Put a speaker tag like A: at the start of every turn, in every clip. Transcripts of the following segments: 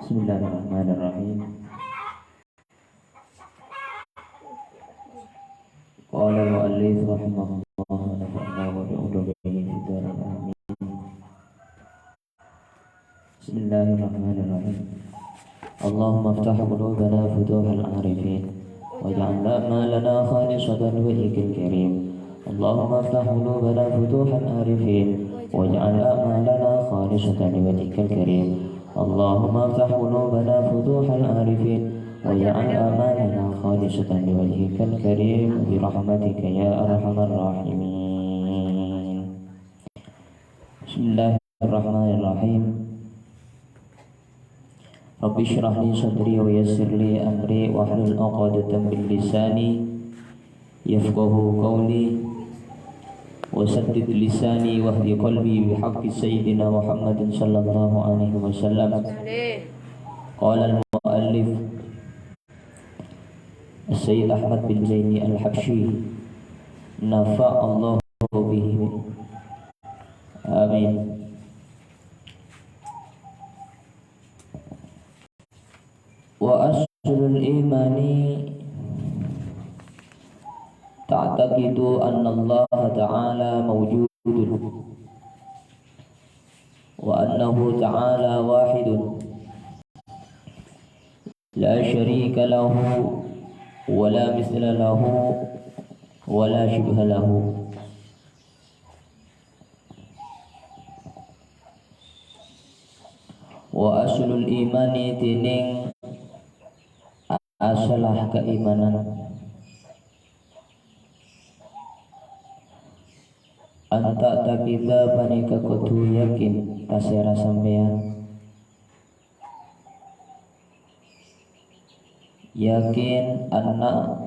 A: Bismillahirrahmanirrahim. Qala al-mu'allif rahimahullah wa nafa'na wa bi'ulumihi fid dharain amin. Bismillahirrahmanirrahim. Allahumma iftah qulubana futuhal arifin waj'al a'malana khalisatan wajhikal karim. Allahumma iftah qulubana futuhal arifin waj'al a'malana khalisatan wajhikal karim. Allahumma iftah qulubana futuhal arifin waj'al a'malana khalisatan liwajhikal karim birahmatika ya arhamar rahimin. Bismillahirrahmanirrahim. Rabbi shrah li sadri wa yassir li amri wahlul 'uqdatam min lisani yafqahu qawli wasaddid lisani wahdi qalbi bihaqqi sayyidina Muhammadin sallallahu alaihi wasallam. Qala al-muallif Sayyid Ahmad bin Zaini al-Habsyi nafa'allahu bihi amin. Wa aslul imani ta'taqidu anna Allah ta'ala mawjudun wa annahu ta'ala wahidun la syarika lahu wa la mithla lahu wa la shibha lahu. Wa aslul imani tining asalah keimanan anta takida panika kudu yakin kasera sampean yakin anna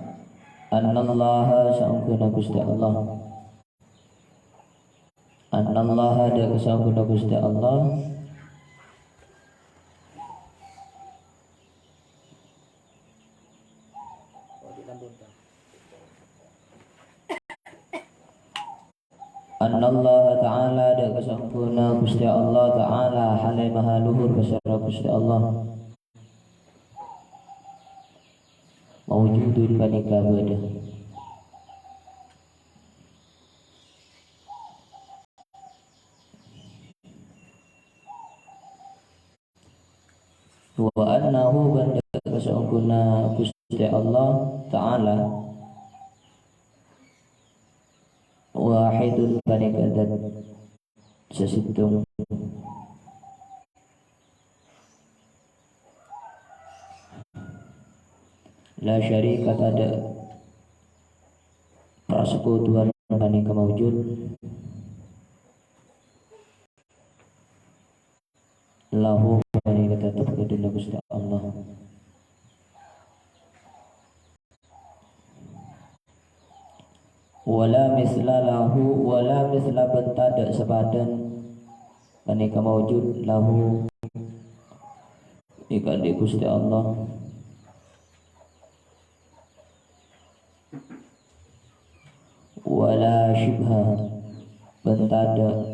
A: Allah sa'ungkuna Gusti Allah anna Allah ada sa'ungkuna Gusti Allah anna Allah ta'ala ada sa'ungkuna Gusti Allah ta'ala halai maha luhur besara Gusti Allah mawjudun panika bada wa annahu banda kasangkuna Gusti Allah ta'ala wahidun panika dan sesitung la syarika ada persekutuan panika mawjud lahu panika tetap kedua Gusti Allah wala misla lahu wala misla bentada sepadan panika mawjud lahu ikan di Gusti Allah wala syibha bentada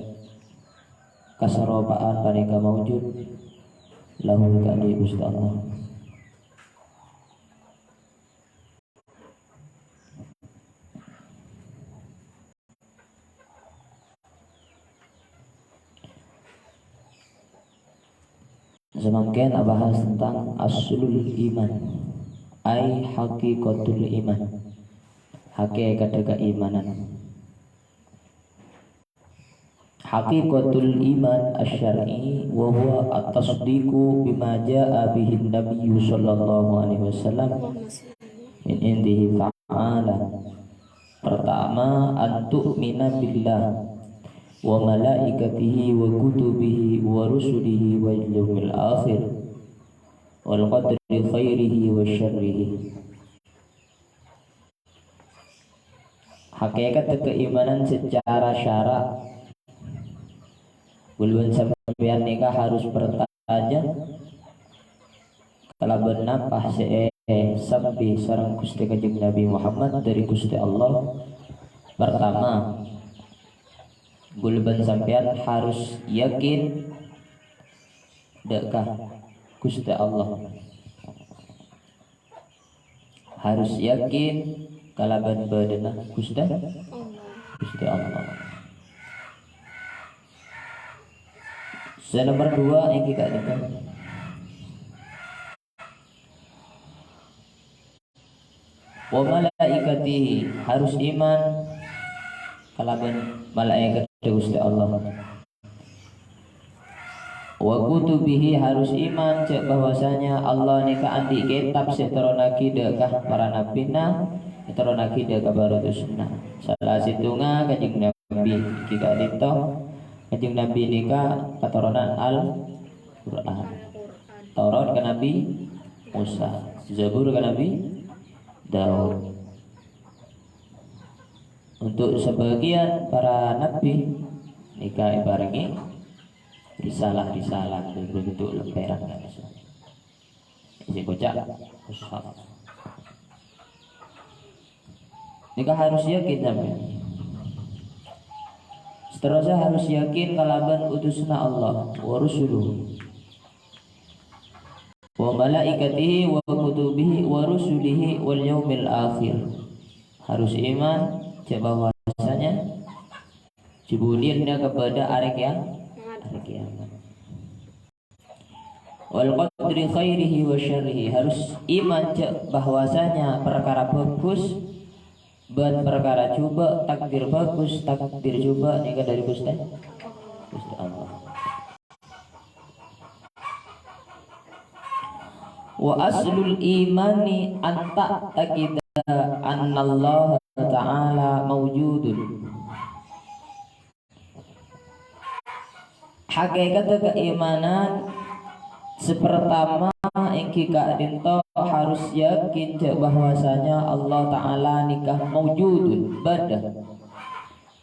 A: kasaropaan panika mawjud lahu kadi Gusti Allah. Semakin bahas tentang aslul iman ai haqiqatul iman hakikat keimanan. Haqiqatul iman asy-syar'i wa huwa at-tasdiqu bima jaa'a bihi an-nabiy sallallahu alaihi wasallam min indihi ta'ala. Pertama, an tu'mina billah wa malaikatihi wa kutubihi wa rusulihi wal yawmil akhir wal qadri khairihi wa syarrihi. Hakikat keimanan secara syarak belum sampeyan nikah harus bertanya kalau benar pasti sampai sareng Gusti Kanjeng Nabi Muhammad dari Gusti Allah. Pertama, belum sampeyan harus yakin dekah Gusti Allah. Harus yakin kalaban badana Gusti Allah. Nomor 2 yang kita dengar. Wa malaikatihi, harus iman kalaban malaikat Gusti Allah. Wa kutubihi, harus iman cek bahwasanya Allah nika andi kitab seterona kidakah para nabina seterona kidakah baru sunnah. Salah situngna kanjeng Nabi kita dito kanjeng Nabi nika katurunan Al-Qur'an. Taurat ke Nabi Musa, Zabur ke Nabi Daud. Untuk sebagian para nabi nika ibaratnya risalah berbentuk lembaran kan. Isi kocak mushaf. Nika harus yakin sampean. Seterusnya harus yakin kalaban utusna Allah wa rusuluhu wa malaikatihi wa kutubihi wa rusulihi wal yaumil akhir. Harus iman cek bahwasanya jibulirnya kepada hari kiamat. Wal qadri khairihi wa syarrihi, harus iman cek bahwasanya perkara bagus dan perkara coba, takdir bagus takdir coba nika dari Gusti Allah. Wa aslul imani anta takida annallaha ta'ala mawjudun. Hakikat keimanan sepertama engki kadinto harus yakin bahwasanya Allah Ta'ala nikah mawjudun badah.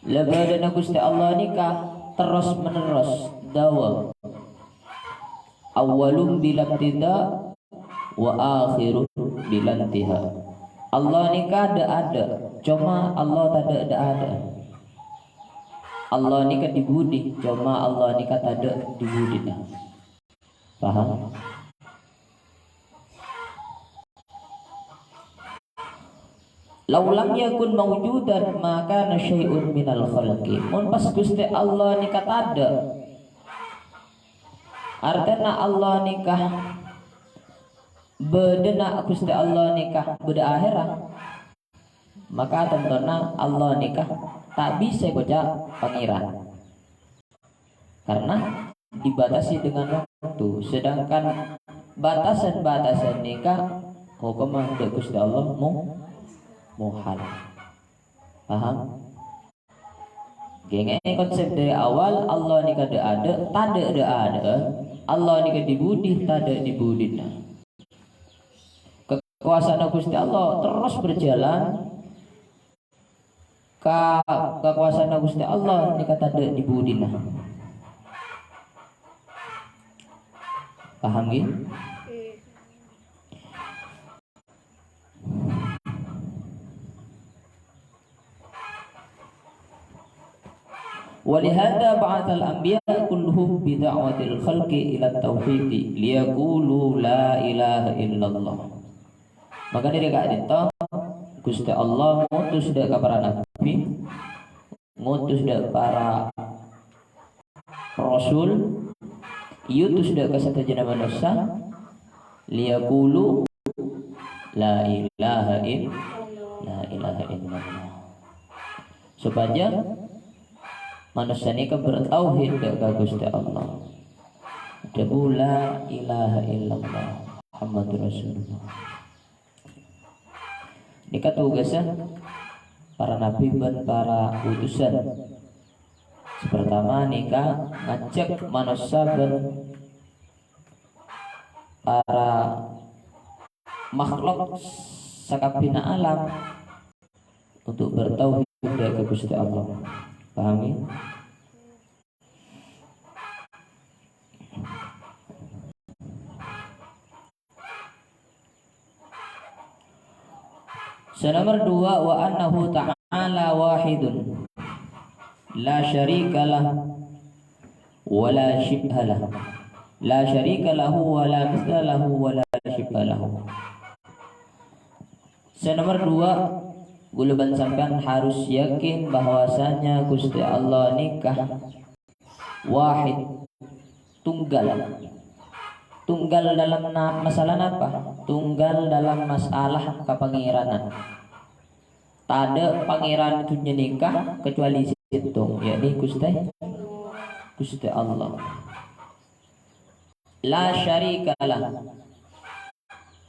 A: Labadana Gusti Allah nikah terus menerus dawa. Awalum bila tidak wa akhirun bila intiha. Allah nikah ada, cuma Allah tak ada. Allah nikah dibudi, cuma Allah nikah tak ada dibudi. Paham? Laulam yakun mawjudan maka nasyai'un minal khalqi. Mun pas Gusti Allah nikah tak ada. Artinya Allah nikah bedena Gusti Allah nikah beda akhirat. Maka tentunya Allah nikah tak bisa kocak pangeran. Karena dibatasi dengan waktu. Sedangkan batasan-batasan nikah hukumah dari Gusti Allah muhal. Paham? Geng konsep dari awal Allah nikah ada, tak ada. Allah nikah dibudi, tak ada dibudi. Kekuasaan Gusti Allah terus berjalan. Kekuasaan Gusti Allah nikah tak ada dibudi. Paham gitu? Walihada ba'athal anbiya kulluhum bida'watil khalqi ila tauhidi liyaqulu la ilaha illallah. Maka dari kata Gusti Allah ngutus dak para nabi, ngutus dak para rasul, yutus dak ka satajana manusia liyaqulu la ilaha illallah. Supaya manusia ini bertauhid kepada Gusti Allah. Debu la ilaha illallah Muhammadur Rasulullah. Ini tugasnya para nabi dan para utusan. Pertama nikah ngajak manusia dan para makhluk sakabina alam untuk bertauhid kepada Gusti Allah. Paham ya? Nomor 2 wa annahu ta'ala wahidun la syarikalah wa la syibhalah. La syarika lahu wa la mithla lahu wa la syibha lahu. Nomor 2, guluban sampean harus yakin bahwasanya Gusti Allah nikah wahid, tunggal. Tunggal dalam masalah apa? Tunggal dalam masalah kepangiranan. Tada pangeran itu nikah kecuali situ, yakni Gusti Allah. La syarikalah.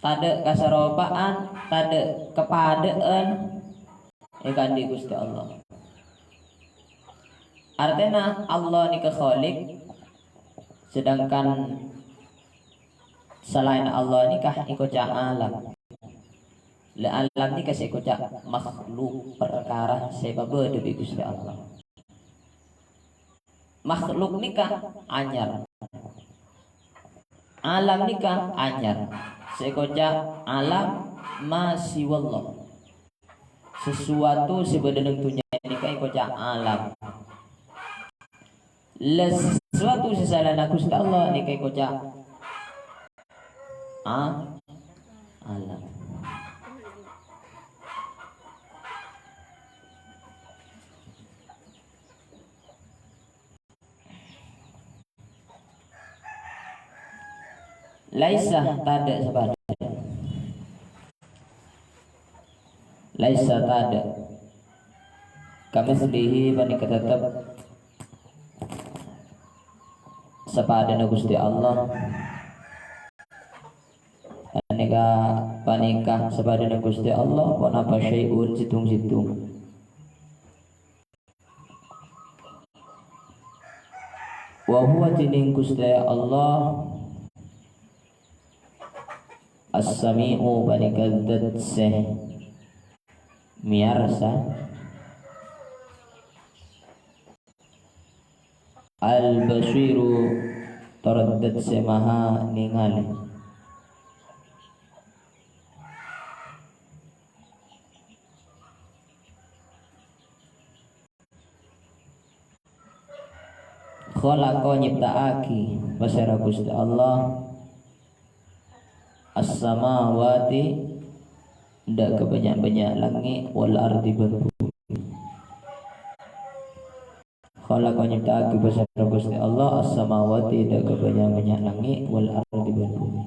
A: Tada kasarobaan, tada kepadaan, ikan di Gusti Allah. Artinya Allah ni khalik, sedangkan selain Allah ni kah ikut alam. Le alam ni kasih ikut makhluk perkara sebab dari Gusti Allah. Makhluk ni kah anyar. Alam ni kah anyar. Sekoca alam masih wallah. Sesuatu sebenarnya tunya ni kah ikut alam. Le sesuatu sesalana Gusti Allah ni kah ikut alam. Laisa tada sebab Laisa tada kami sedihi bani ketetap sepadana Gusti Allah aneka panikah sepadana Gusti Allah pun apa syai'un situng-situng wa huwa tining Gusti Allah as-sami'u banikaddat seh miarsa al-basiru taraddat semaha ningali khalaqa nyiptaaki basara Gusti Allah as-samawati ndak kebanyak-banyak langit wal ardi bumi. Khalaqa nyiptaake basara Gusti Allah as-samawati ndak kebanyak-banyak langit wal ardi bumi.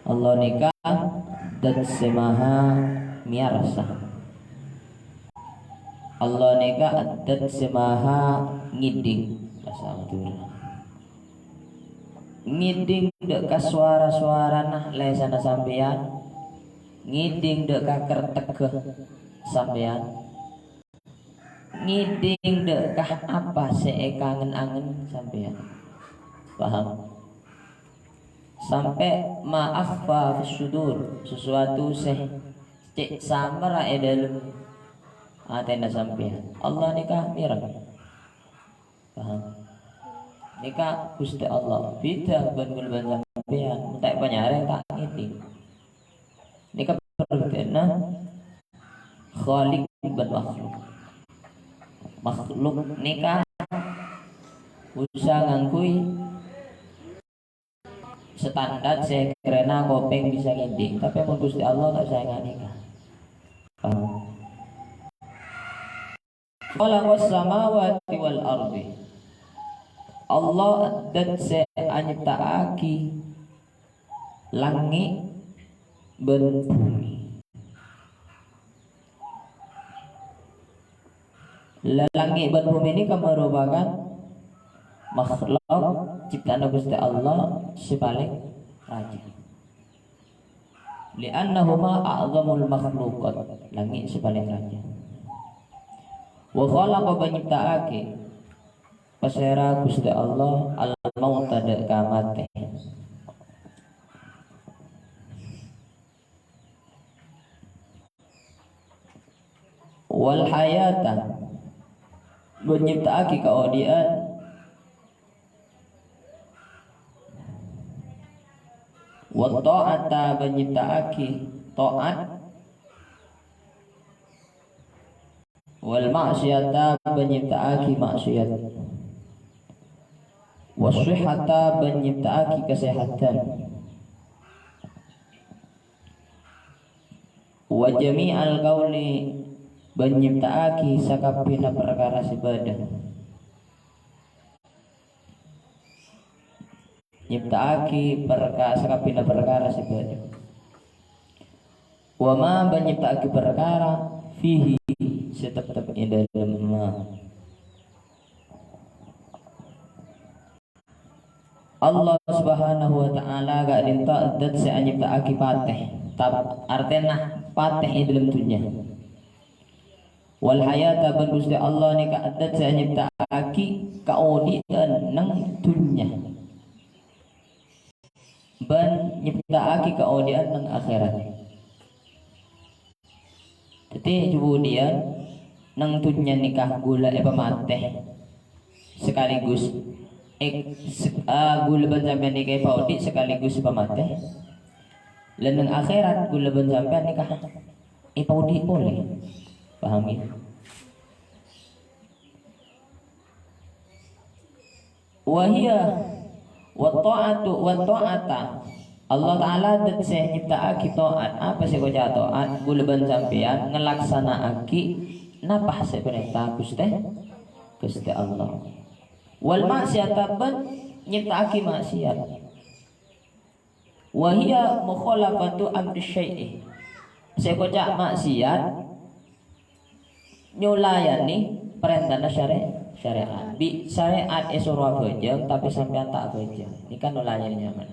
A: Allah nikah dan semaha miarsa. Allah neka adat semaha ngiding bahasa Madura. Ngiding dek ka suara-suara nah lesana sampean. Ngiding dek ka kertegeh sampean. Ngiding dek ka apa seekangen-angen sampean. Paham? Sampai maaf fa sudur sesuatu cek samara dalam atena sampean. Allah nikah mirang. Paham? Nikah Gusti Allah beda ban sampean. Tak panyare tak ngiting. Nikah berbeda khaliq ban makhluk. Makhluk nikah usah ngangkui standar sekrena kopeng bisa ngiting, tapi mun Gusti Allah tak saya nikah. Paham? Khalaqas samawati wal ardi. Allah dan anyiptaaki langit dan bumi. Langit dan bumi ini merupakan makhluk ciptaan Gusti Allah sebalik raja. Li'annahuma a'zamul makhluqat. Langit sebalik raja. Wa khalaqa banyiptaake pasera Gusti Allah al-maut tada kamate. Wal hayata banyiptaake kaodian wa ta'ata banyiptaake ta'at wal ma'siyata penyiptaaki maksiat, wasihata penyiptaaki kesehatan, wa jami'al qauli penyiptaaki sakabehna perkara ibadah, nyiptaaki perkara sakabehna perkara ibadah, wa ma penyiptaaki perkara fihi tetap-tetapnya dalam Allah subhanahu wa ta'ala gak dinta dat saya nyiptaaki pateh artinya pateh dalam dunia wal hayata ban Gusti Allah ni ka adat saya nyiptaaki kaodian nang dunia ban nyiptaaki kaodian nang akhirat. Jadi kemudian nang dunia nikah gula pamateh sekaligus gula ban sampean nikah paudi sekaligus pamateh. Lan nang akhirat gula ban sampean nikah paudi boleh. Paham ya? Wahia wa ta'atu wa ta'ata Allah Ta'ala dan saya nyiptaaki ta'at. Apa sih kau ta'at? Gulaban sampean ngelaksanaaki napa saya perintah Gusti Allah. Wal maksiata ban nyiptaaki maksiat. Wahia mukhalafatu amri syai'i. Saya kau maksiat nyulayani perintah syariat. Bi syariat esura bejeng tapi sampean tak bejeng. Ini kan nulayani nyaman.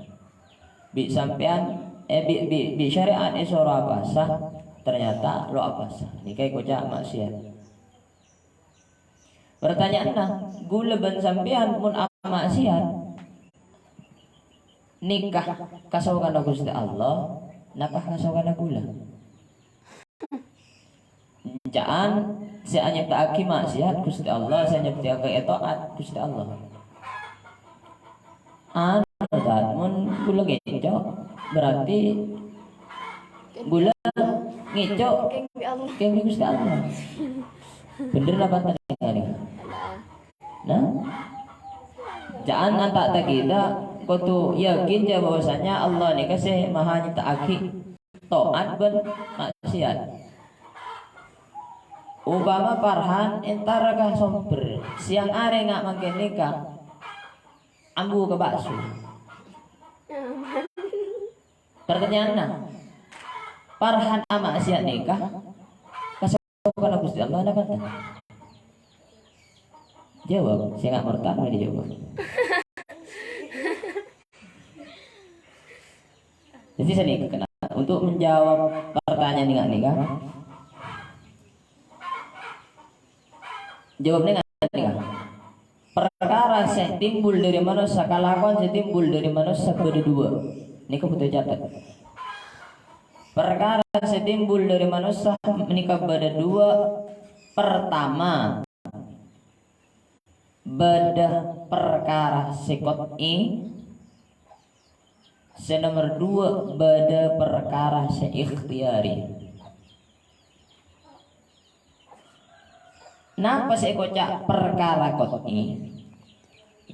A: Bi sampean bi syariat isora basah ternyata lo basah. Ini kayak kocak maksiat. Pertanyaan nah, gula ban sampean mun maksiat nikah kasaukan Gusti Allah, napa kasaukan gula? Jangan saya nyiptaaki maksiat Gusti Allah, saya nyiptaaki taat Gusti Allah. Mun gula ngecok berarti gula ngecok keng Gusti Allah. Bener apa tadi? Nah, jangan antak kita kau tu yakin je bahwasanya Allah ni kasih maha nyiptaaki taat ben maksiat. Umpama parhan entar kah somber siang are ngak makin nikah ambu ke bakso. Pertanyaan nah, parhan ama maksiat nikah kasaukan Gusti Allah nak kata. Jawab, saya nggak murtad nggak dijawab. Jadi saya nih kena untuk menjawab pertanyaan nggak nikah. Jawabnya nggak nikah. Perkara saya timbul dari mana sakalakuan saya timbul dari mana berdua. Ini kebutuhan catat. Perkara saya timbul dari manusia menikah berdua. Pertama, beda perkara sekot nomor 2 beda perkara seikhtiari. Napa saya kocak perkara kot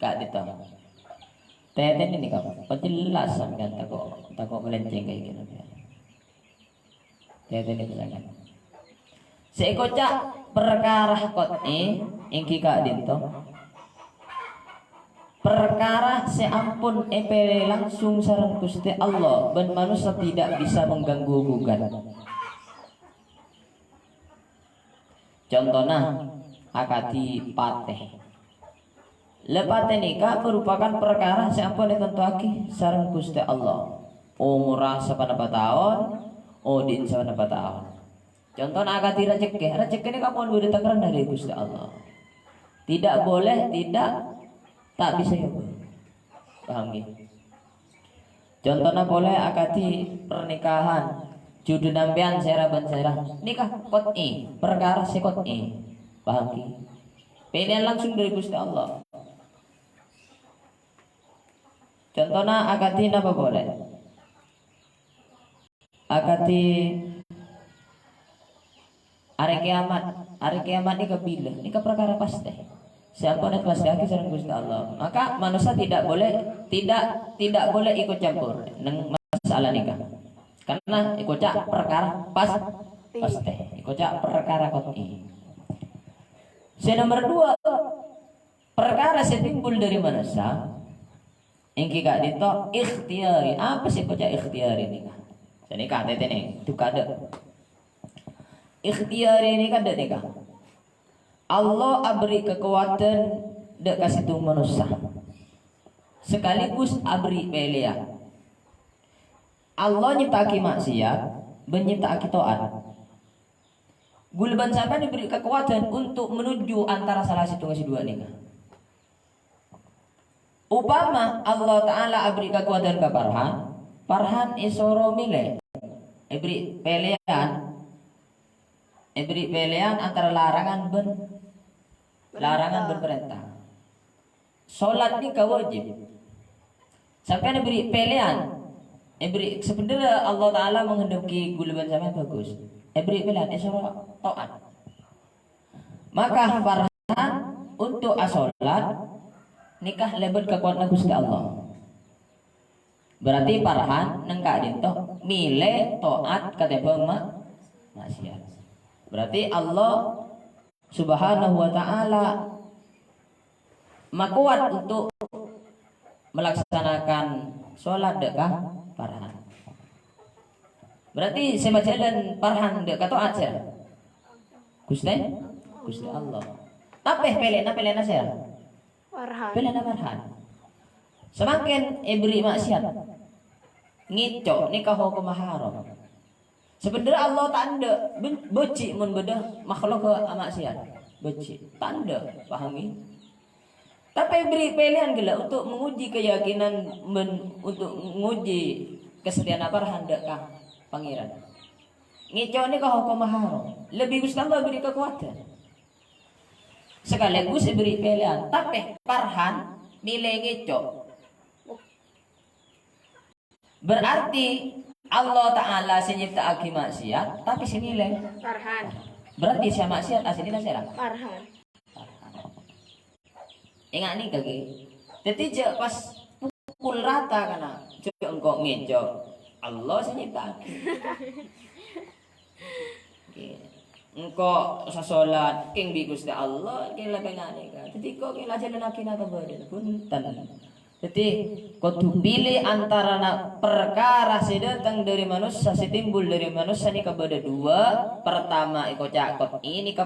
A: kak ditang teten ini kak penjelas sampean takut melenceng kayak gini teten itu sangat saya kocak perkara kot ingki kak ditang perkara seampun epele langsung sareng Gusti Allah ben manusia tidak bisa mengganggu gugat. Contohnya akadi pateh. Lepate nikah merupakan perkara seampun ditentuaki sareng Gusti Allah. Umurah sepanapa tahun, odin sepanapa tahun. Contohnya akadi rezeki ini kapan boleh ditekeran dari Gusti Allah. Tidak boleh, tak bisa ya. Paham ya? Contohnya boleh akadi pernikahan. Judul nampian seraban serah nikah kot perkara sekot paham ki pilihan langsung dari Gusti Allah. Contohnya akadi apa boleh akadi hari kiamat hari kiamat ni kabila ni perkara pasti. Siapa nak pasti aki sareng Gusti Allah. Maka manusia tidak boleh ikut campur nang masalah nikah. Karena ikut cak perkara pasti. Ikut cak perkara qat'i. Nomor 2, perkara setimbul dari manusia. Engki gak dito ikhtiari. Apa sih kocak ikhtiari nikah? Jadi kata ini itu kada. Ikhtiari ini kada nikah. Allah abri kekuatan dek kasih tu manusia. Sekaligus abri pilihan. Allah nyiptaki maksiat, menyiptaki taat. Gulban sampai diberi kekuatan untuk menuju antara salah satu ngasi dua nikah. Upama Allah Ta'ala abri kekuatan ke Farhan isoro mile Ibri pilihan antara larangan berperintah. Solat ni wajib. Sampai diberi pilihan. Sebenarnya Allah Ta'ala menghendaki gulban sampai bagus. Ibri pilihan isoro taat. Maka Farhan untuk asolat nikah lebet kekuatan Gusti Allah. Berarti Farhan nengkak dinto mile taat katebang maksiat. Berarti Allah Subhanahu wa taala makuat untuk melaksanakan sholat dekah Farhan. Berarti semajalan Farhan dek taat saya. Gusti Allah. Tapi pelena saya. Pelena Farhan. Semakin ibri maksiat ngicok nikah hukum haram. Sebenarnya Allah tanda benci mun bedah makhluk ke maksiat. Benci. Tanda, pahami? Tapi beri pilihan gila untuk menguji keyakinan untuk menguji kesetiaan Farhan dekah pangeran. Ngicok nikah hukum haram. Lebih Gusti Allah beri kekuatan. Sekaligus beri pilihan. Tapi Farhan nilai ngicok. Berarti Allah Ta'ala senyipta aki maksiat, tapi senilai Farhan. Berarti saya maksiat asinila saya Farhan. Ingat nih kaki. Jadi pas pukul rata kana, coba engkau ngicok. Allah senyipta aki. Engkau sasolat king bi Gusti Allah king labengane ka. Jadi kok king lajanan akina ka badan punten. Jadi kau pilih antara perkara sedatang dari manusia, setimbul dari manusia ini kepada dua. Pertama ikut cakot ini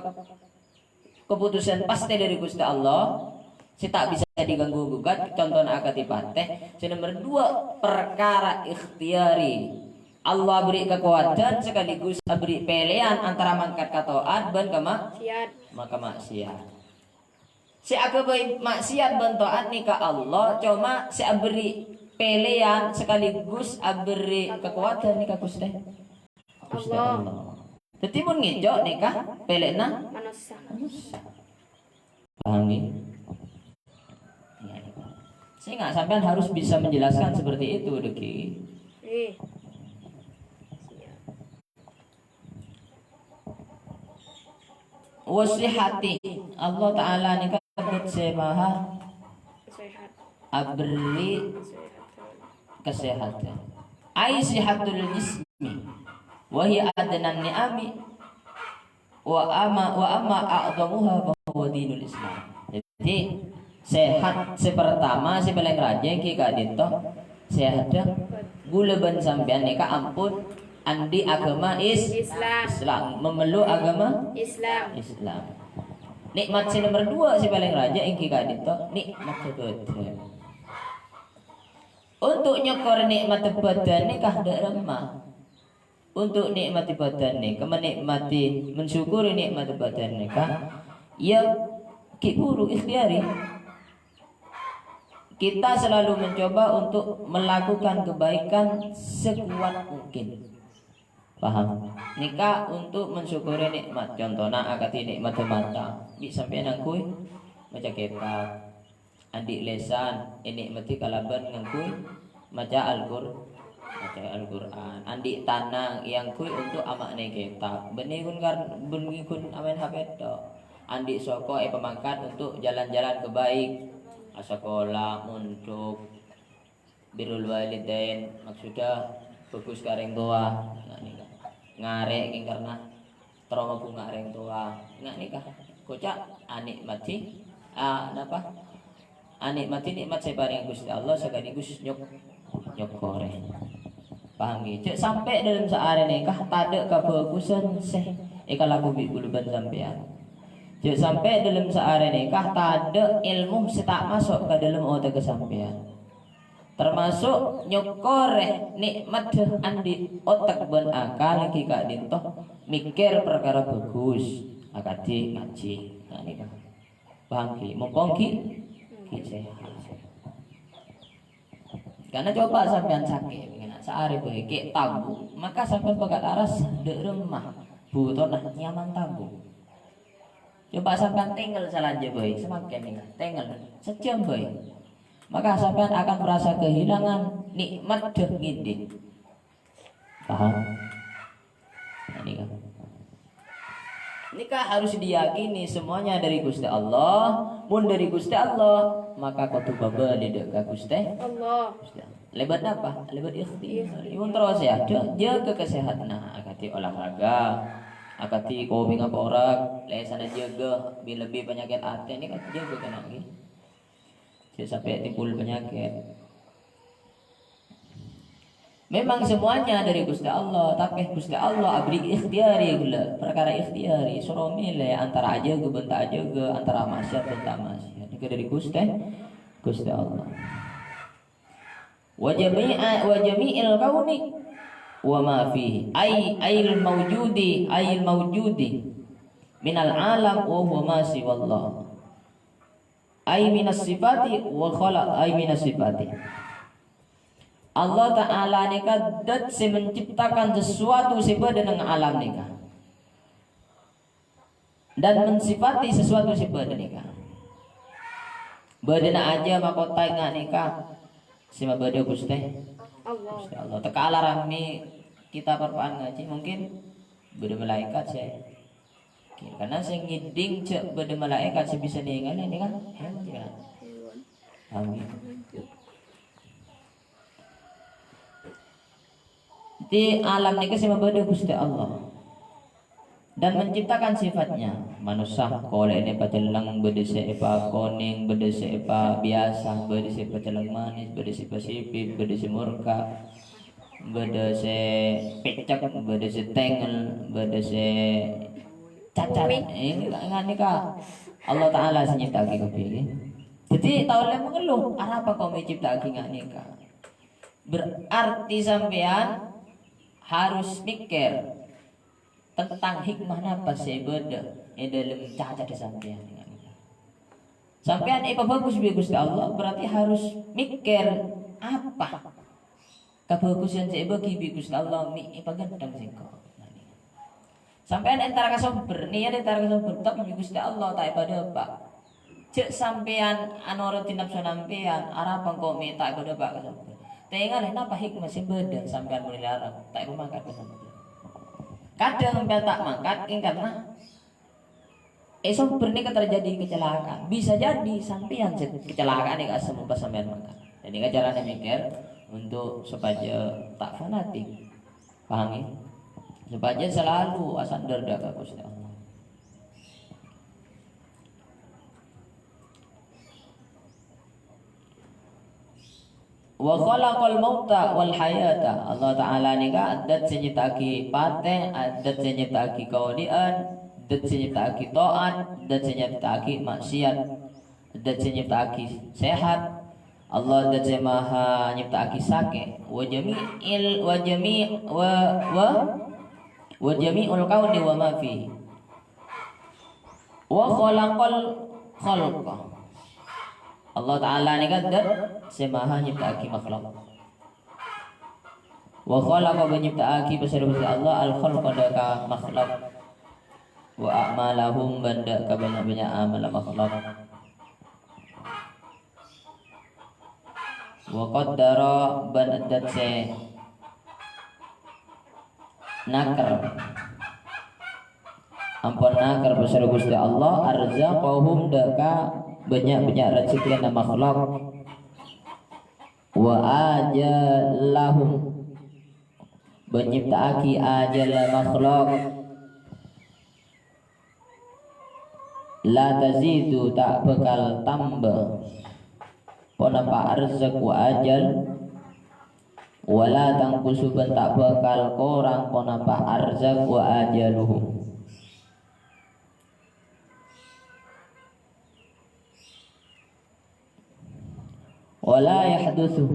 A: keputusan pasti dari Gusti Allah. Si tak bisa diganggu gugat. Contoh akati pateh. Nomor 2 perkara ikhtiari. Allah beri kekuatan sekaligus beri pilihan antara mangkat kataat dan maka maksiat. Si agabai maksiat bentoan nikah Allah, cuma si beri pilihan sekaligus beri kekuatan nikah Gusti Allah. Jadi mun ngejok nikah pelena manusia. Paham ni? Saya nggak sampean harus bisa menjelaskan seperti itu, Deki. Wasihati Allah Ta'ala nikah semaha abri kesehatan. Ai sihatul jismi wa hiya adnan ni'ami wa amma a'dhamuha bahwa dinul Islam. Jadi sehat sepertama si paling rajin ki kadito sehat gula ban sampean nikah ampun andi agama Islam memeluk agama Islam. Nikmat si nomor 2 si paling raja ingki kadito nikmat badan. Untuk nyokor nikmat badan nikah dak remah. Untuk nikmati badan nikah menikmati mensyukuri nikmat badan nikah ya kiburu ikhtiari. Kita selalu mencoba untuk melakukan kebaikan sekuat mungkin. Paham? Nikah untuk mensyukuri nikmat. Contohnya akati nikmat mata. Bi sampai nangkui maca kitab. Adik lesan ini nikmati kalaban ngangkui maca baca Al-Quran andi tanang yang kui untuk amakne kitab benih kun amen HP to andi soko pemakan untuk jalan-jalan ke baik sekolah untuk birrul walidain maksudnya bagus kareng tua ngarek karena trauma bunga areng tua nggak nikah kocak anik mati apa anik mati nikmat sebarang Gusti Allah sekaligus nyok koreng paham gitu sampai dalam seare nikah tade kebagusan seh kalau bi buluban sampean cek sampai dalam seare nikah tade ilmu setak masuk ke dalam otak kesampean termasuk nyokoreh nikmat andi otak ben akal lagi kak dintoh mikir perkara bagus akati ngaji nah ini kan paham ki mumpung ki sehat karena coba sampean sakit sehari baik tabu maka sampean pegat aras de rumah butuh nah nyaman tabu coba sampean tinggal saja baik semakin nih tinggal sejam baik maka sampean akan merasa kehilangan nikmat deh gini paham ini kan nikah harus diyakini semuanya dari Gusti Allah mun dari Gusti Allah maka kudu babali dek ka Gusti Allah lebat apa lebat ikhtiar imun terus ya jaga kesehatan akati olahraga akati kopi ngapa orang lesana jaga lebih penyakit hati ini kan jaga kena gitu sampai timbul penyakit. Memang semuanya dari Gusti Allah, tapi Gusti Allah abri ikhtiari gula, perkara ikhtiari, suruh milih antara aja ke bentak aja ke antara maksiat bentak maksiat. Ini dari Gusti Allah. Wa jami'il kauni wa ma fihi ayil mawjudi minal alam wa huwa ma siwallah. Ay minas sifati wa khalaq ay minas sifati. Allah Ta'ala nika dat si menciptakan sesuatu sepada dengan alam nika dan mensifati sesuatu sepada nika. Badana aja makotai nga nika si mabada Gusti Allah. Teka alarami kita perpaan ngaji mungkin beda malaikat saya. Karena saya ngiding cek beda malaikat saya bisa ningali ini kan hewan amin. Di alam ini saya membeda Gusti Allah dan menciptakan sifatnya manusia kalau ini pacelang beda sepa koning beda sepa biasa beda sepa celang manis beda sepa sipit beda se murka beda se pecak beda se tengel beda se cacat ini kah Allah Ta'ala menciptakan kepilih jadi tahulah mengeluh apa kau menciptakan nikah berarti sampean harus mikir tentang hikmah apa sih beda dalam cacat sampean sampean bagus Gusti Allah berarti harus mikir apa kebagusan saya bagi Gusti Allah mi ganteng sih kok sampean antara kasumber nih antara kasumber tapi Gusti Allah tak ibadah apa cek sampean anurutin nafsu sampean harapan kok minta ibadah apa kasumber tengah apa hikmah sih beda sampean boleh larang tak memakan kasumber kadang sampean tak makan karena sumber ini terjadi kecelakaan bisa jadi sampean kecelakaan ini kasumber pas sampean makan jadi caranya mikir untuk supaya tak fanatik paham ya supaya selalu asandar daga Gusti Allah. Wa khalaqal mauta wal hayata. Allah Ta'ala nika adat senyitaki pate, adat senyitaki kaulian, adat senyitaki taat, adat senyitaki maksiat, adat senyitaki sehat. Allah adat semaha nyiptaki sake. Wa jami'ul kauni wa ma fi wa khalaqal khalqa Allah Ta'ala ni kan semaha nyiptaaki makhluk wa khalaqa nyiptaaki besar Allah al khalqa daka makhluk wa a'malahum banda ka banyak amal makhluk wa qaddara ban adat nakar ampun nakar besar Gusti Allah arzaqahum daka banyak-banyak rezeki na makhluk wa ajalahum menciptaaki ajal makhluk la tazidu tak bakal tambah ponapa arzak wa ajal wala tangkusu tak bakal korang ponapa arzak wa ajaluhum wala yahdutsu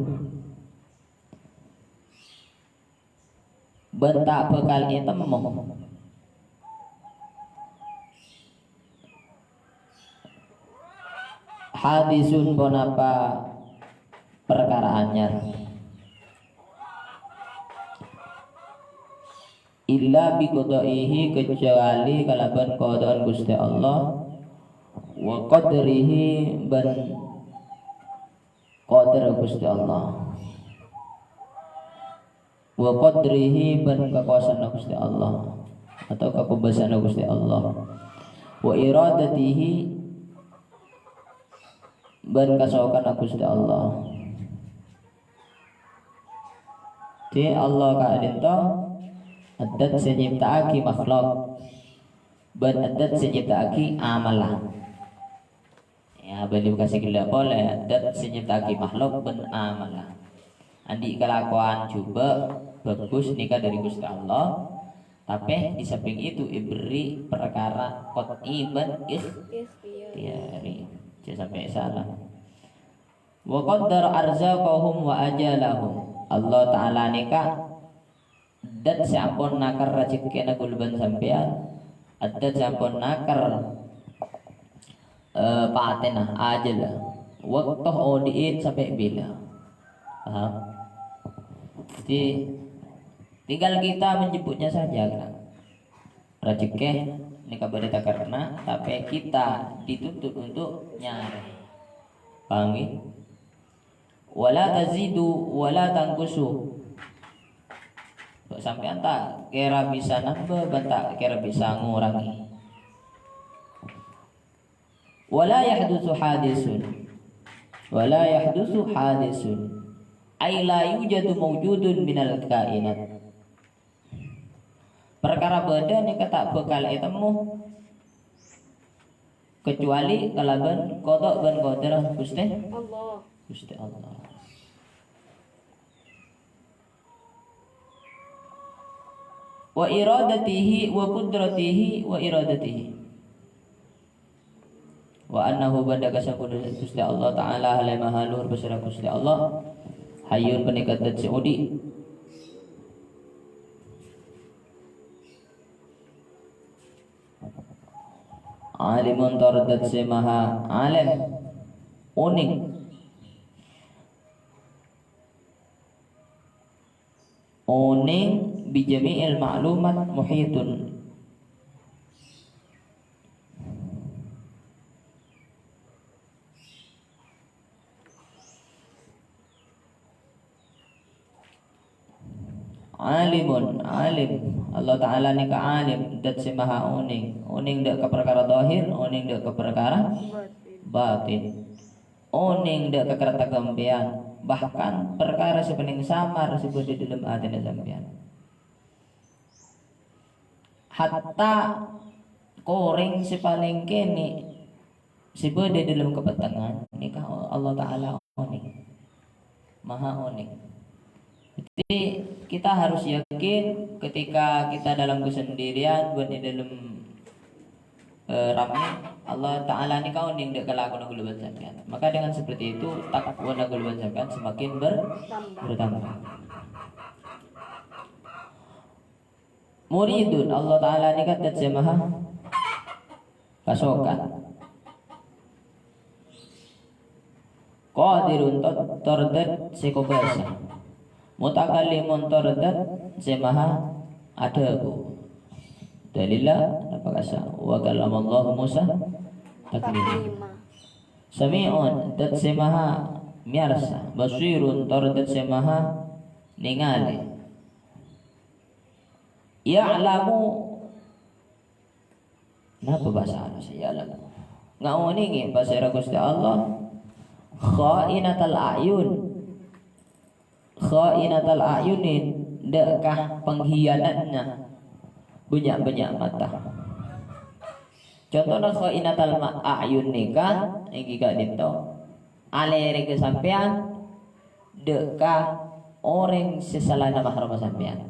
A: bentak bekal itemu hadisun ponapa perkara anyar illa bi qadaihi kecuali kalaban qadaan Gusti Allah wa qadrihi ban qadar Gusti Allah wa qadrihi ban kekuasaan Gusti Allah atau kebebasan Gusti Allah wa iradatihi ban kasokan Gusti Allah di Allah kaadento adat senyiptaaki makhluk ban adat senyiptaaki amalan ya beli kasih gila boleh adat senyiptaaki makhluk ban amalan andi kelakuan coba bagus nikah dari Gusti Allah tapi di samping itu diberi perkara qat'i ban ikhtiyari jangan sampai salah wa qaddar arzaqahum wa ajalahum Allah taala nikah dat sampun nakar rezeki na gulban sampean adat sampun nakar patena ajal waktu odiit sampai bila paham. Jadi tinggal kita menyebutnya saja kan. Rezeki ini kabar tak karena tapi kita dituntut untuk nyari. Paham ya? Wala tazidu wala tangkusu. Sampai anta kira bisa nambah bentak kira bisa ngurangi. Wala yahdutsu hadisun. Wala yahdutsu hadisun. Ay la yujadu mawjudun minal kainat. Perkara benda ni kata bekal itemu kecuali kalaban qada ban qadar Gusti Allah. Gusti Allah. Wa iradatihi wa qudratihi wa iradatihi. Wa annahu banda kasabun Gusti Allah taala halai mahalur besar Gusti Allah. Hayun penikat dat Saudi alimun tardat semaha alim uning bijami'il ma'lumat muhitun alimun alim Allah taala ni ka alim dat si maha uning dak ke perkara zahir uning dak ke perkara batin uning dak ke kerta sampean bahkan perkara sepening samar sebut di dalam hati sampean hatta koring si paling kene sebut di dalam kepetangan nikah Allah taala uning maha uning. Jadi kita harus yakin ketika kita dalam kesendirian buat di dalam ramai Allah Taala ni kau ning dek kelakuan guluban sampean. Maka dengan seperti itu takwa guluban sampean semakin bertambah. Muridun Allah Taala ni kata semaha pasokan. Qadirun tardat sekobasa. Mutakallimun tardat semaha adaku. Dalillah apa kasa wa kallamallahu Musa taklima. Sami'un dat semaha miarsa, basirun tardat semaha ningali. Ya'lamu, napa bahasa Arab saya ya'lamu ngauningi bahasa Arab Gusti Allah khainatal a'yun, khainatal a'yunin dekah pengkhianatnya banyak-banyak mata. Contohnya khainatal a'yun nikah iki gak dito alere ke sampean dekah orang sesalana mahram sampean.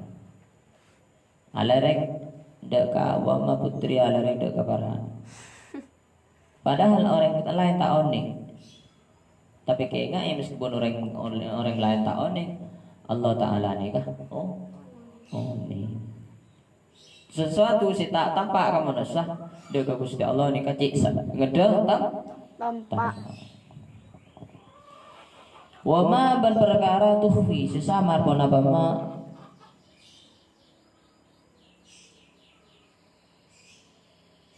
A: Alerek dekah wama putri alerek dekah parhan. Padahal orang lain tak oning. Tapi kayaknya meskipun orang lain tak oning, Allah Ta'ala nikah oning. Sesuatu si tak tampak kamu nasah dekah Gusti Allah nikah cik ngedel tampak. Wama ban perkara tuhfi sesamar pon abama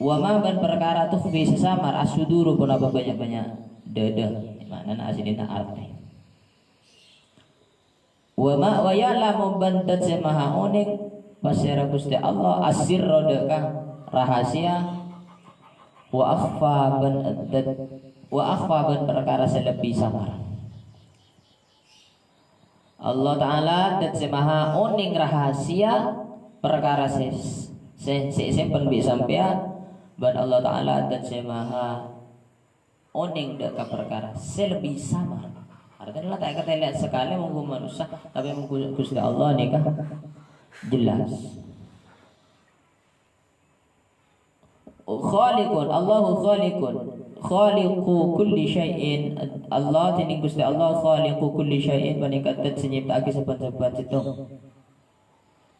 A: wama ban perkara tuhfi sesamar asuduru pun apa banyak-banyak dada mana asidina arti wama wa ya'lamu ban tatsemaha uning pasira Gusti Allah asirra dekah rahasia wa akhfa ban perkara selebih samar Allah Ta'ala tatsemaha uning rahasia perkara simpen bi sampean ban Allah Ta'ala dan semaha oning deka perkara selebih sama. Artinya tak kata lihat sekali munggu manusia tapi munggu Gusti Allah nikah jelas. Khaliqun Allahu khaliqun khaliqu kulli syai'in Allah tini Gusti Allah khaliqu kulli syai'in panikatat senyiptake saban-saban situng.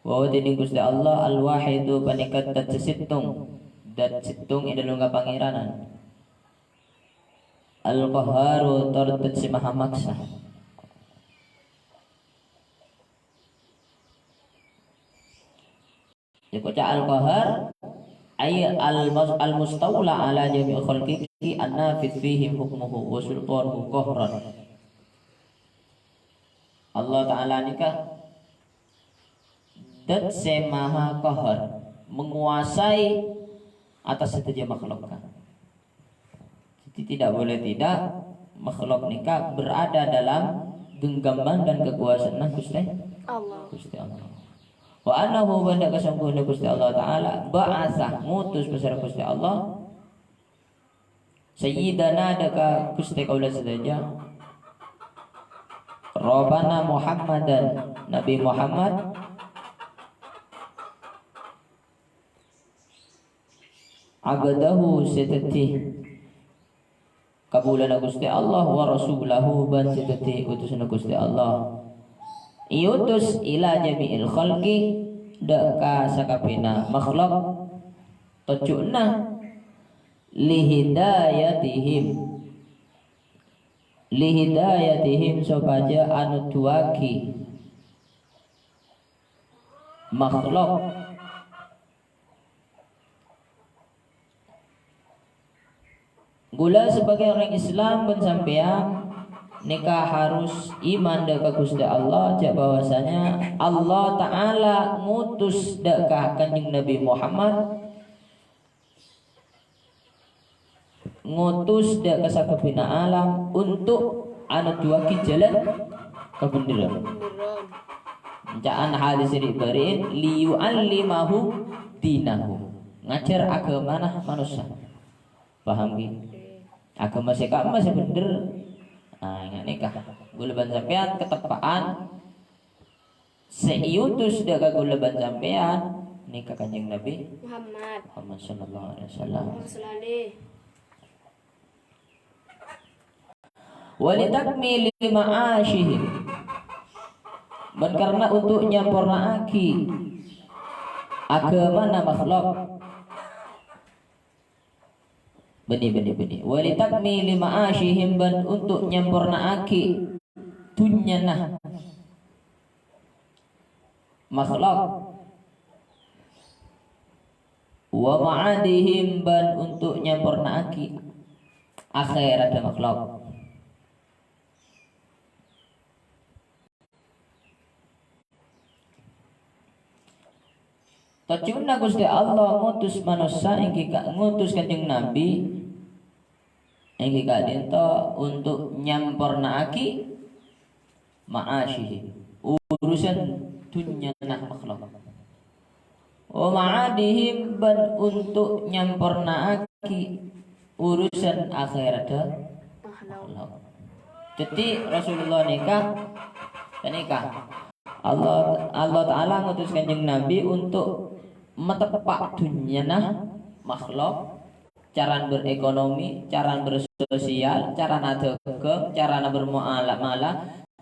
A: Wa tini Gusti Allah al-wahidu panikatat sesitung. Dan situng idalung pangiranan al-qaharu tartat si maha maksa dibaca al-qahar ay al-mustawla ala jami' khalqihi an-nafid fihim hukmuhu wa sultanuhu qahran. Allah Ta'ala nikah dat si maha qahar menguasai atas setiap makhluk. Jadi tidak boleh tidak makhluk nikah berada dalam genggaman dan kekuasaan Gusti Allah. Gusti Allah. Wa annahu banda kasangguhna Gusti Allah Ta'ala ba'atha ngutus besar Gusti Allah sayyidana daka Gusti kaula sedaya Rabbana Muhammadan Nabi Muhammad abadahu seteti kabulana Gusti Allah wa rasulahu ban seteti utusna Gusti Allah iutus ila jami'il khalqi daka sakapina makhluk tujuana lihidayatihim supaya anu tuaki makhluk gula sebagai orang Islam pun sampean nikah harus iman dekat Gusti Allah jak bahwasanya Allah Ta'ala ngutus dekat kanjeng Nabi Muhammad ngutus dekat sakabina alam untuk anu tuaki jalan kebenaran jaan hadis ribarin liyu'allimahu dinahu ngajar agama manusia paham gitu agama sekak masih bener. Nah, ingat nikah. Gulaban sampean ketepaan seiutus daga gulaban sampean nikah kanjeng Nabi Muhammad sallallahu alaihi wasallam. Walitakmil ma'asyihim. Dan karena untuk nyampurnaaki agama makhluk benih. Walitakmili ma'asyihim ban untuk nyampurnaaki dunyana makhluk wa ma'adihim ban untuk nyampurnaaki akhirat makhluk. Tajuna Gusti Allah ngutus manusia ngutus Kanjeng Nabi inggi kadinto untuk nyampornaaki ma'asyihi urusan dunia nak makhluk. Wa ma'adihim ban untuk nyampornaaki urusan akhirat makhluk. Jadi Rasulullah nikah. Allah Ta'ala ngutus Kanjeng Nabi untuk metepak dunia makhluk, cara berekonomi, cara bersosial, cara dagang, cara bermuamalah,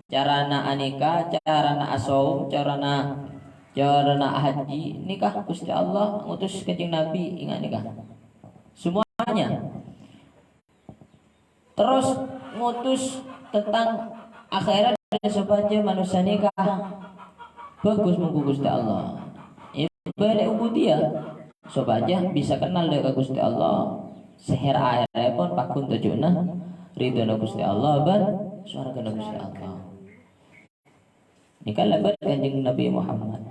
A: cara anika, cara asaum, cara haji. Nikah Gusti Allah ngutus Kanjeng Nabi ingat nikah. Semuanya. Terus ngutus tentang akhirat supaya manusia nikah bagus mengku Gusti Allah. Ibadah ubudiyah supaya bisa kenal dengan Gusti Allah. Seher akhirnya pun pakun tujuna ridho Gusti Allah ban surga Gusti Allah. Nikah lebat Kanjeng Nabi Muhammad.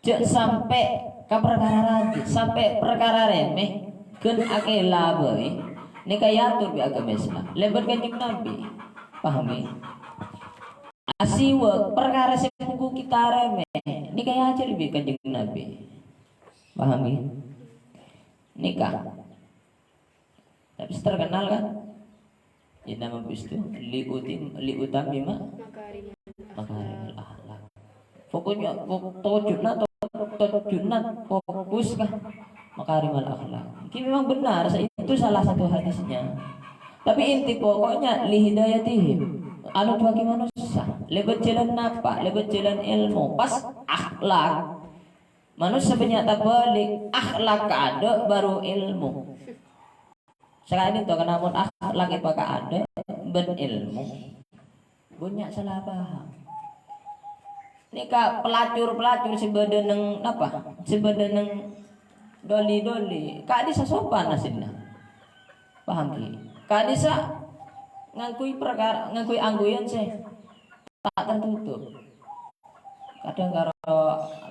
A: Jek sampai ke perkara sampai perkara remeh keun akeh labe. Nikah yatur bi agama Islam. Lebat Kanjeng Nabi. Pahami? Asiwa perkara sepungku kita remeh. Nikah aja lebih Kanjeng Nabi. Pahami? Nikah. Tapi terkenal kan? Ini nama itu liutamima makarimul akhlak. Pokoknya tojunat fokus kan makarimul akhlak. Ini memang benar, itu salah satu hadisnya. Tapi inti pokoknya lihidayatihim anu bagi manusia lewat jalan apa? Lewat jalan ilmu pas akhlak. Manusia banyak balik akhlak ada baru ilmu. Sekarang itu namun akhlak itu ada ben ilmu. Banyak salah paham. Nika pelacur sebadaneng apa? Sebadaneng doli. Kak disa sopan asinna. Paham ki? Kak disa ngakui perkara ngakui angguyan sih tak tertutup. Kadang karo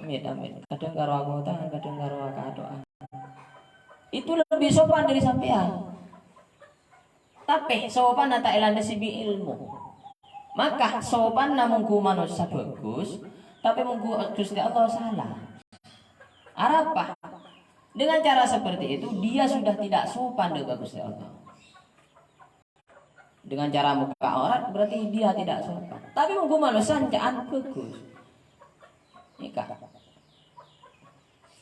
A: amit. Kadang karo anggota, kadang karo doa. Itu lebih sopan dari sampean. Tapi sopan tak elanda sibi ilmu. Maka sopan namun ku manusia bagus, tapi mungku Gusti Allah salah. Apa? Dengan cara seperti itu dia sudah tidak sopan dengan Gusti Allah. Dengan cara muka orang berarti dia tidak sopan. Tapi mungku manusia jangan bagus. Nikah.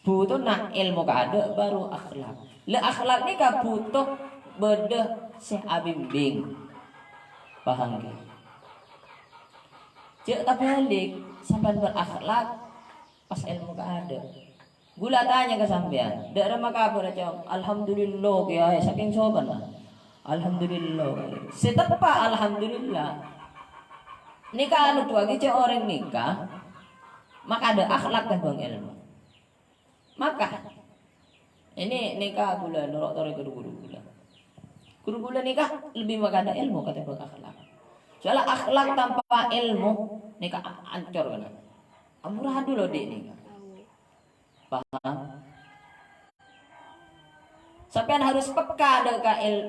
A: Butuh nak ilmu kada baru akhlak. Le akhlak ni ka butuh bedah seabimbing. Paham ke? Cek tak balik sampai berakhlak pas ilmu kada. Gula tanya ke sampean, dak maka apa cak? Alhamdulillah ya saking sopan lah. Alhamdulillah. Setepa alhamdulillah. Nikah anu tua ge orang nikah maka ada akhlak dan bang ilmu. Maka ini nikah gula norok tore guru gula. Guru gula nikah lebih maka ada ilmu kata bang akhlak. Soalnya akhlak tanpa ilmu nikah ancur kan. Amuradu loh dik nikah. Paham? Sampean harus peka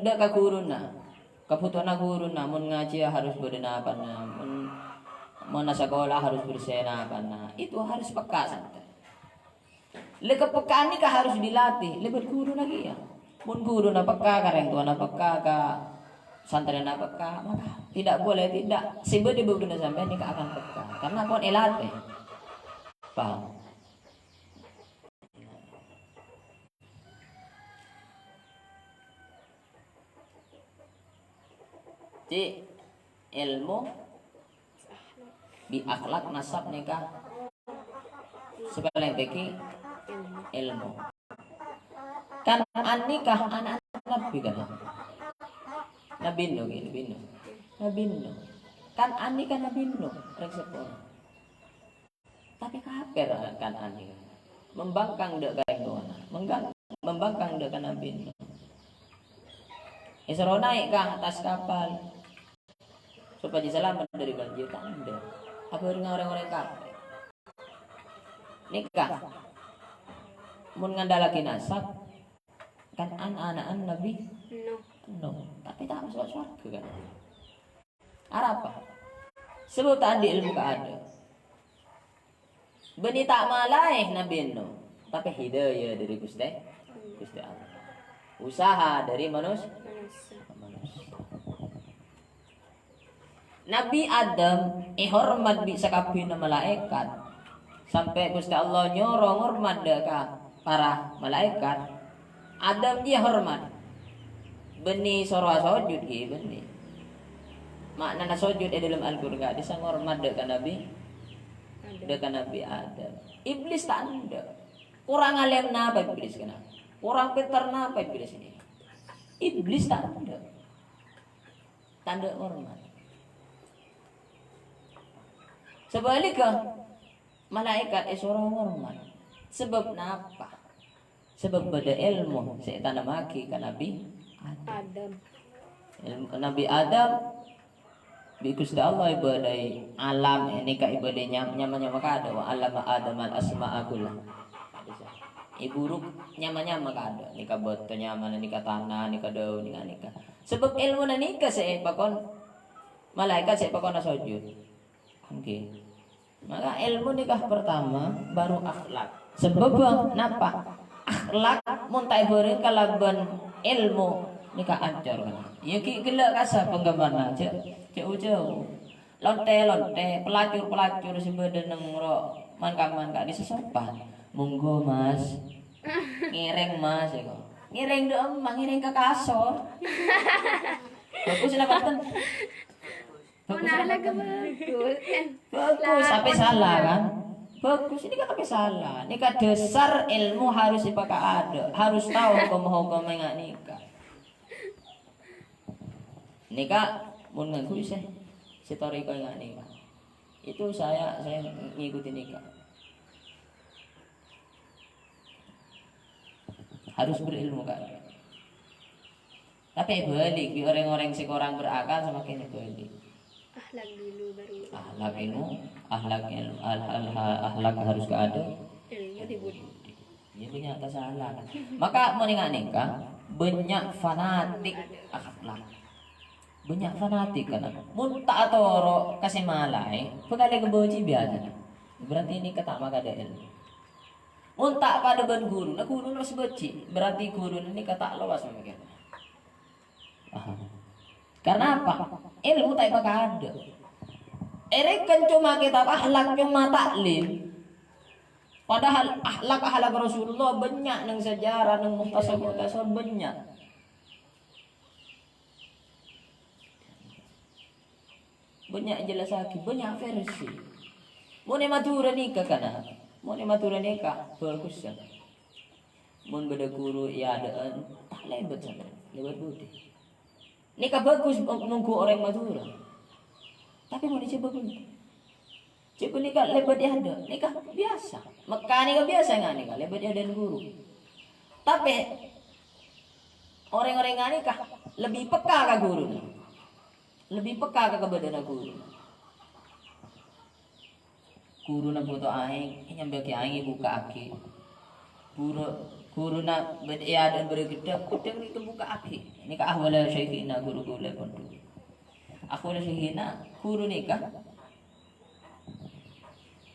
A: deka guruna. Kebutuhan guruna mun ngaji harus berdenapan, mun sekolah harus bersenapan. Itu harus peka santai. Le kepekaan ini harus dilatih, lebih guru lagi ya. Mun guru na peka, kareng tua na peka, ka santri na peka, maka tidak boleh tidak sibuk di bawah sampai ini akan peka. Karena pun elatih. Paham? Di ilmu di akhlak nasab nikah sebagai teki ilmu kan nikah anak nabi kan nabi no kan nikah nabi no tapi kafir kan nikah membangkang dek kain doana membangkang dek kan nabi no Isra naik ke atas kapal supaya selamat dari banjir kan ada. Apa dengan orang-orang kafir? nikah mun ngandalake nasab kan anak-anak Nabi no tapi tak masuk surga kan apa sebab tak di ilmu ada beni tak malai Nabi no tapi hidayah dari Gusti Allah usaha dari manusia. Nabi Adam hormat bisa kabeh malaikat sampai Gusti Allah nyorong hormat ka para malaikat. Adam dia hormat beni sora sujud ki beni makna sujud dalam Al-Qur'an dia sang hormat ka Nabi Nabi Adam. Iblis tak ada kurang alim napa iblis kena kurang pintar napa iblis ini iblis tak ada tanda hormat. Sebaliknya malaikat seorang hormat. Sebab napa? Sebab pada ilmu setan maki ke Nabi Adam. Ilmu Nabi Adam Gusti Allah ibadai alam ini ka ibadai nyama-nyama kada wa alam Adam al asma'a kullah. Iburuk nyama-nyama kada nika boto nyaman nika tanah nika daun nika. Sebab ilmu nika saya pakon malaikat saya pakon sujud. Okay. Maka ilmu nikah pertama baru akhlak. Sebab napa? Akhlak muntai beureun kalaban ilmu nikah ancor kan. Ya ki gelek kasa penggambarna jauh-jauh. Lonte-lonte, pelacur-pelacur sebeda nang ro man-man ka disesopan. Monggo Mas. Ngireng Mas ya kok. Ngireng do emang ngireng ka kasor. Bagus dapatan. Bagus sampai salah kan bagus ini kan sampai salah nikah dasar ilmu harus dipakai ada harus tahu hukum-hukum yang nikah mun ngaku sih story kau yang nikah itu saya ngikutin nikah harus berilmu kan tapi balik orang-orang seorang berakal semakin balik
B: akhlak dulu baru
A: akhlak harus ada ya banyak salah maka mau nikah banyak fanatik akhlak banyak fanatik kan mun tak atoro kasih malai pegale keboci biasa berarti ini ketak maka ada ilmu mun tak pada ban guru nah guru harus beci berarti guru ini ketak luas memikir karena apa? Ilmu tak bakal ada. Kan cuma kitab akhlak cuma taklim. Padahal akhlak Rasulullah banyak nang sejarah nang muhtasar banyak. Banyak jelas lagi, banyak versi. Mau matura nikah kana? Mau matura nikah bagus ya. Mau beda guru ya ada tak lebat sana, lebat budi. Nikah bagus nunggu orang Madura. Tapi mau dicoba pun. Coba nikah lebat dia ada. Nikah biasa. Mekah nikah biasa nggak nikah lebat dia dan guru. Tapi orang-orang nggak nikah lebih peka ke guru. Lebih peka ke kebenaran guru. Guru nak foto aing, nyambil ke aing buka aki. Guru nak beriadat dan bergedap, kudang itu buka aki. Ini ke ahwala syekhina guru lepondu. Ahwala syekhina guru nikah.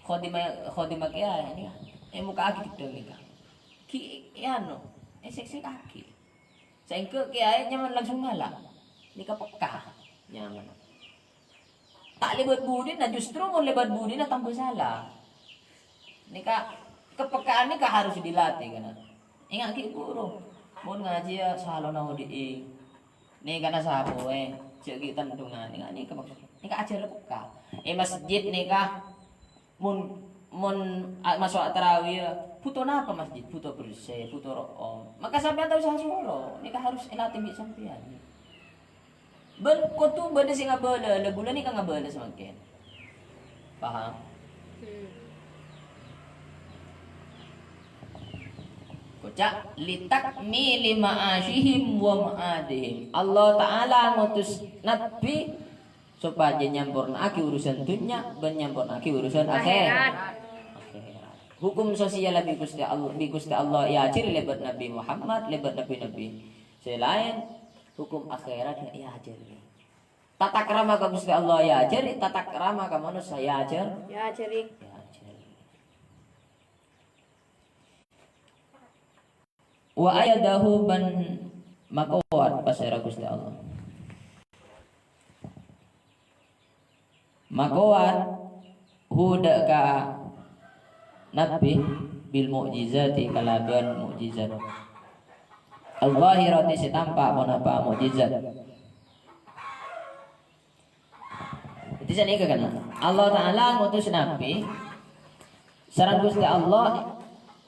A: Khotimah kia ini. Muka aki kudang nikah. Ki ano, seksi kaki. Sehingga kia nyaman langsung ngalah. Nikah peka nyaman. Tak lebat budi, nah justru mau lebat budi nah tambah salah. Nikah kepekaan nikah harus dilatih kan. Ingat ki guru, mau ngaji ya salah nahu di, nih karena sahabu cek kita tendungan, nih kah ajar peka. Masjid nikah, mun masuk tarawih, puto napa masjid, puto bersih, puto room. Maka sampai tahu sahsuro, nikah harus elatih bi sampean. Ben kotu bade sing ngabala, bulan nikah ngabala semakin. Paham? Kocak litak mili ma'asyihim wa ma'adihim. Allah Ta'ala ngutus Nabi supaya nyampurna aki urusan dunia dan nyampurna aki urusan akhirat. hukum sosial bi Gusti Allah ya ciri lebat Nabi Muhammad lebat nabi-nabi selain hukum akhirat ya ciri tata krama ka Gusti Allah ya ciri tata krama ka manusia ya ciri
B: Ya ciri.
A: ya ciri wa ayadahu ban makawat pasera Gusti Allah makawat huda ka nabi bil mukjizati kalaban mukjizat al-zahirati sitampa monapa mukjizat itu sini kan Allah Ta'ala ngutus nabi sareng Gusti Allah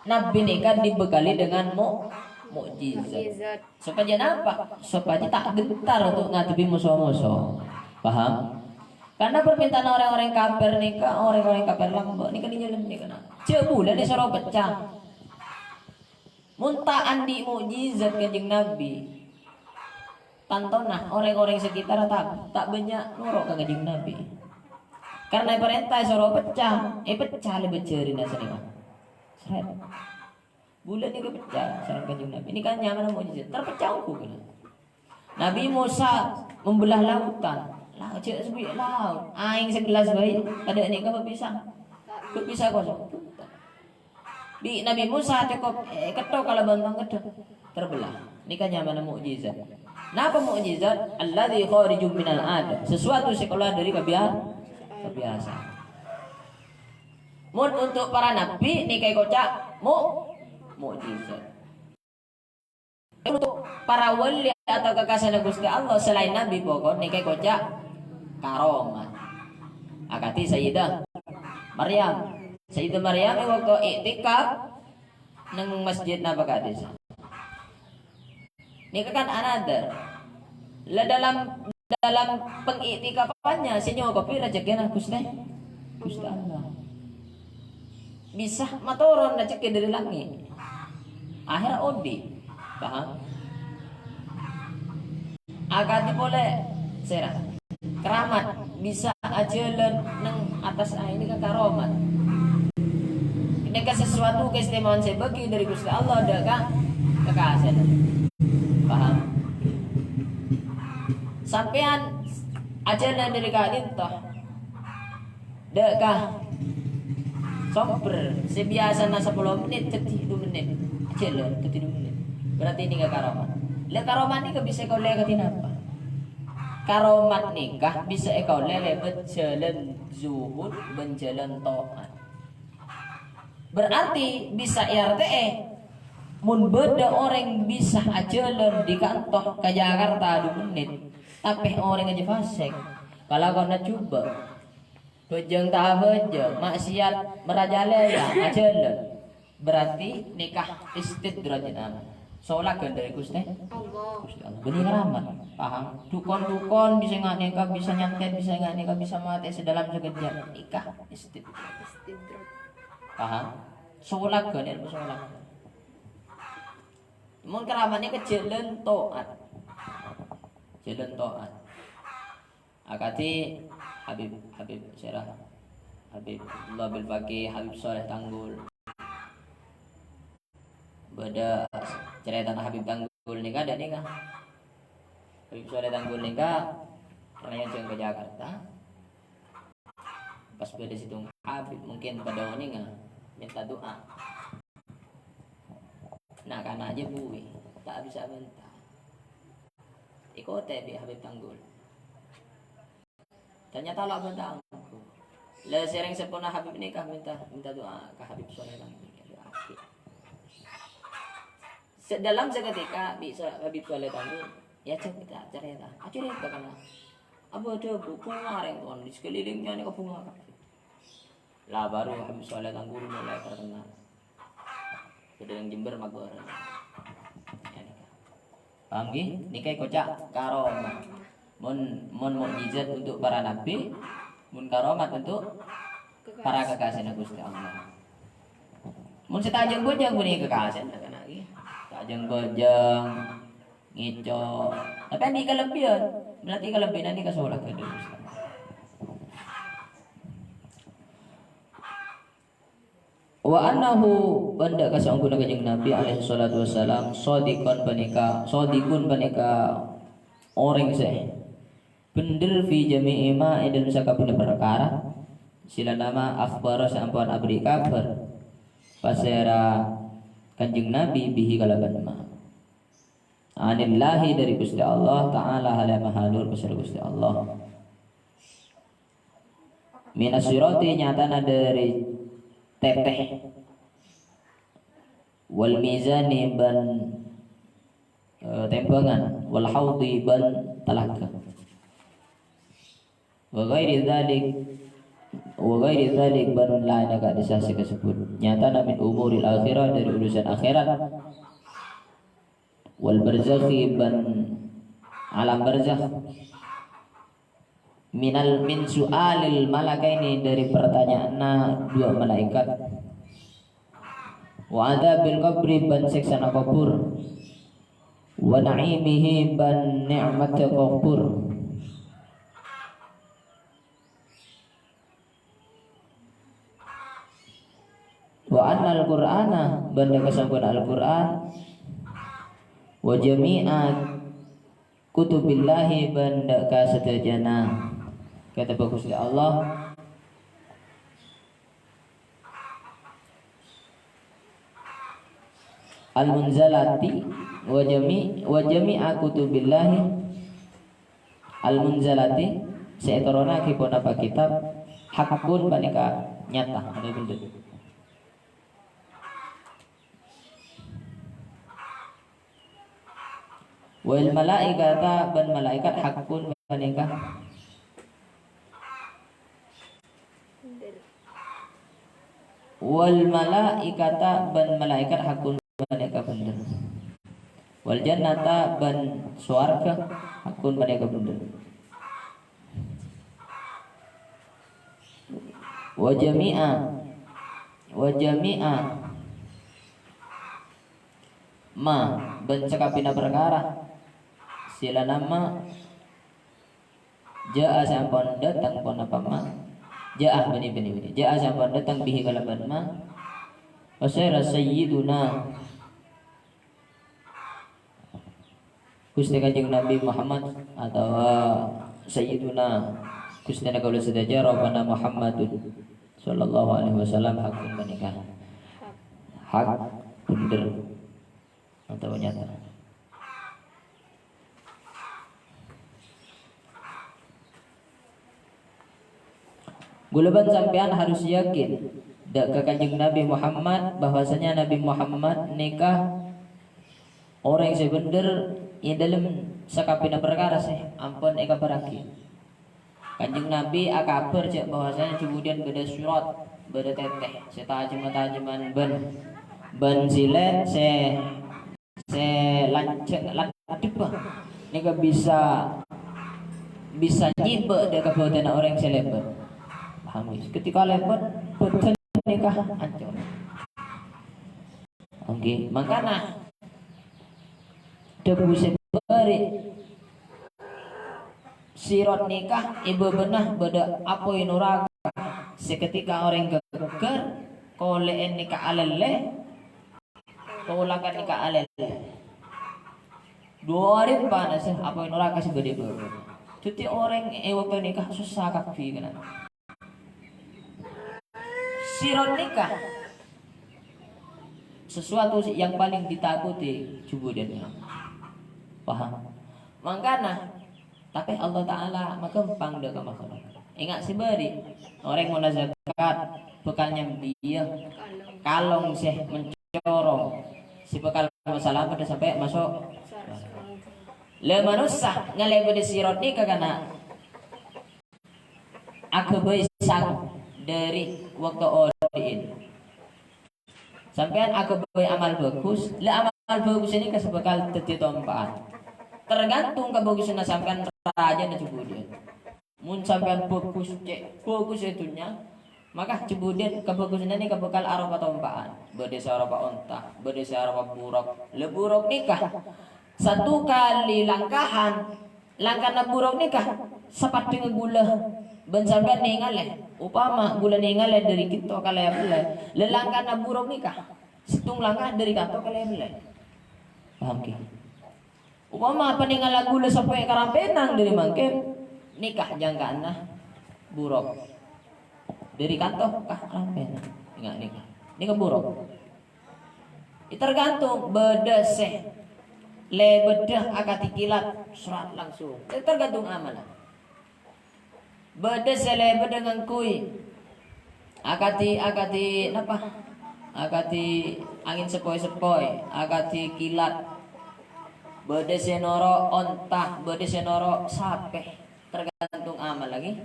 A: nabi ini kan dibekali dengan mukjizat
B: Mukjizat.
A: supaya apa supaya tak gentar untuk ngadepi musuh-musuh paham. Karena permintaan orang-orang kafir nikah, orang-orang kafir lambak nikah di jalan nikah. Cebulan disuruh pecah. Muntaan di mukjizat kanjeng Nabi. Tantonah orang-orang sekitar tak banyak nurut ke kanjeng Nabi. Karena perintah suruh pecah, pecah lebih ceri nasi nikah. Seret. Bulan ini pecah, sareng kanjeng Nabi. Ini kan nyaman mukjizat, terpecah aku kan. Nabi Musa membelah lautan. Laut cek sebi laut aing segelas bayi ada ni kau berpisah kosong di Nabi Musa cukup ketok kalau bantang ketok terbelah ni kan nyaman mukjizat napa mukjizat alladzi kharijum minal ad sesuatu sekolah dari kebiasaan mun untuk para nabi ni kai kocak mukjizat untuk para wali atau kekasih Gusti Allah selain nabi pokok ni kai kocak karomat akati Sayyidah Maryam waktu iktikaf nang masjid napa kadis ini kan another lah dalam pengiktikafannya sinyo kopi rezeki Gusti Allah bisa matoron rezeki dari langit akhir odi paham akati boleh serah keramat bisa aja neng atas ini kan karomat ini kan sesuatu keistimewaan saya bagi dari Gusti Allah ada kan kekasih paham sampean ajaran dari kadin toh dekah sober sebiasa na 10 menit 2 menit ajaran 2 menit berarti ini gak karomat le karomat ini bisa kau lihat apa karomat nikah bisa kau lihat berjalan zuhud berjalan taat berarti bisa RTE mun beda orang bisa ajalan di kantor ke Jakarta 2 menit tapi orang aja fasik kalau kau nak coba bejeng tak bejeng maksiat merajalela ajalan berarti nikah istidraj sholat kan dari Gusti Allah benih rahmat paham dukon bisa nggak nikah bisa nyantet bisa nggak nikah bisa mati sedalam sekejap nikah istidraj paham sholat kan ya sholat mun keramatnya ke jalan taat akati Habib Syarah Habib Allah bil Baqi Habib Soleh Tanggul beda cerita Habib Tanggul nikah dan nikah Habib Soleh Tanggul nikah karena yang ke Jakarta pas beda situ Habib mungkin pada nikah minta doa nah karena aja bui tak bisa minta ikote di Habib Tanggul ternyata lah benda aku lah sering sempurna Habib nikah minta doa ke Habib Soleh Tanggul dalam seketika bisa Habib Soleh Tanggul ya cerita karena apa ada bunga rengkon di sekelilingnya ini bunga lah baru Habib Soleh Tanggul mulai terkenal sudah yang Jember Magor ya, paham gih? Nikah kocak karomat mun mukjizat untuk para nabi mun karomat untuk para kekasih Gusti Allah mun setajeng bojang bunyi kekasih kan lagi tajeng bojang ngico tapi ini kelebihan berarti kelebihan ini kesolak ke Gusti Wa annahu banda kasangkuna kanjeng Nabi alaihi salatu wassalam sadiqun panika orang seh bener fi jami'i ma dalam sakabehna perkara sila nama akhbara saampuan abri kabar pasera kanjeng Nabi bihi kalaban ma anillahi dari Gusti Allah taala hala mahalur pasera Gusti Allah minasirati nyatana dari teteh wal mizani ban tembangan wal haudi ban talaga wa ghairi dzalik ban lain agak disasi tersebut nyata min umuril akhirah dari urusan akhirat wal barzakhi ban alam barzakh min su'alil malakaini dari pertanyaan dua malaikat wa adzabil qabri ban siksa kubur wa na'imihi ban ni'mat kubur wa annal qur'ana banda kasangkun al-Qur'an wa jami'at kutubillahi banda kasadajana kata bagus Allah al-munzalati wa jami'a kutubillahi al-munzalati seetorona kipun apa kitab hakun panika nyata ada bener wal malaikata ban malaikat hakun panika wal malaikata ban malaikat hakun panika bener wal jannata ban swarga hakun panika bener wa jami'a ma ban cakapina perkara sila nama jaa sampun datang pun apa ma jaa bani jaa sampun datang bihi kalaban ma wasayra sayyiduna Gusti Kanjeng Nabi Muhammad atau sayyiduna Gusti Nabi sedaja Rabbana Muhammadun sallallahu alaihi wasallam hakun menikah hak bener atau nyata Gulaban sampean harus yakin ke Kanjeng Nabi Muhammad bahwasanya Nabi Muhammad nikah orang yang bener yang dalam sakapina perkara sih ampun eka beraki Kanjeng Nabi akabar cek bahwasanya kemudian beda surat beda teteh setajaman ban silet se lanceng latip nika bisa nyibe dek kabuatan orang yang selebat paham ketika lebat betul nikah hancur oke makanya debu sebari sirot nikah ibu benah beda apa inuraga seketika orang geger koleen nikah alele kaulakan nikah alele 2 hari panas apa inuraga segede bebe cuti orang waktu nikah susah kafi kena sirot nikah sesuatu yang paling ditakuti cubudannya paham makanya tapi Allah Ta'ala mengempang dia ke makhluk ingat si beri orang mau zakat bekalnya dia kalong sih mencorong si bekal masalah pada sampai masuk le manusia ngalebe di sirot nikah karena aku besang dari waktu ordiin sampean aku amal bagus le amal bagus ini kesebekal teti tompat tergantung kebagusan sampean raja dan cebudian mun sampean bagus itunya maka cebudian kebagusan ini kebekal arah tompaan berdesa arah onta berdesa arah buruk le buruk nikah 1 kali langkahan
C: langkah na buruk nikah sapat dengan gula bensamkan ningaleh upama gula ningaleh dari kita kalaya belai lelangkah na buruk nikah situng langkah dari kanto kalaya belai paham ki upama peninggalan gula sampai karampenang dari mangke nikah jangkaan na buruk dari kanto kah karampenang ingat nikah buruk tergantung beda seh le bedah akati kilat surat langsung tergantung amalan beda seh le bedah ngangkui akati apa akati angin sepoi akati kilat beda seh noro ontah beda seh noro sape tergantung amal lagi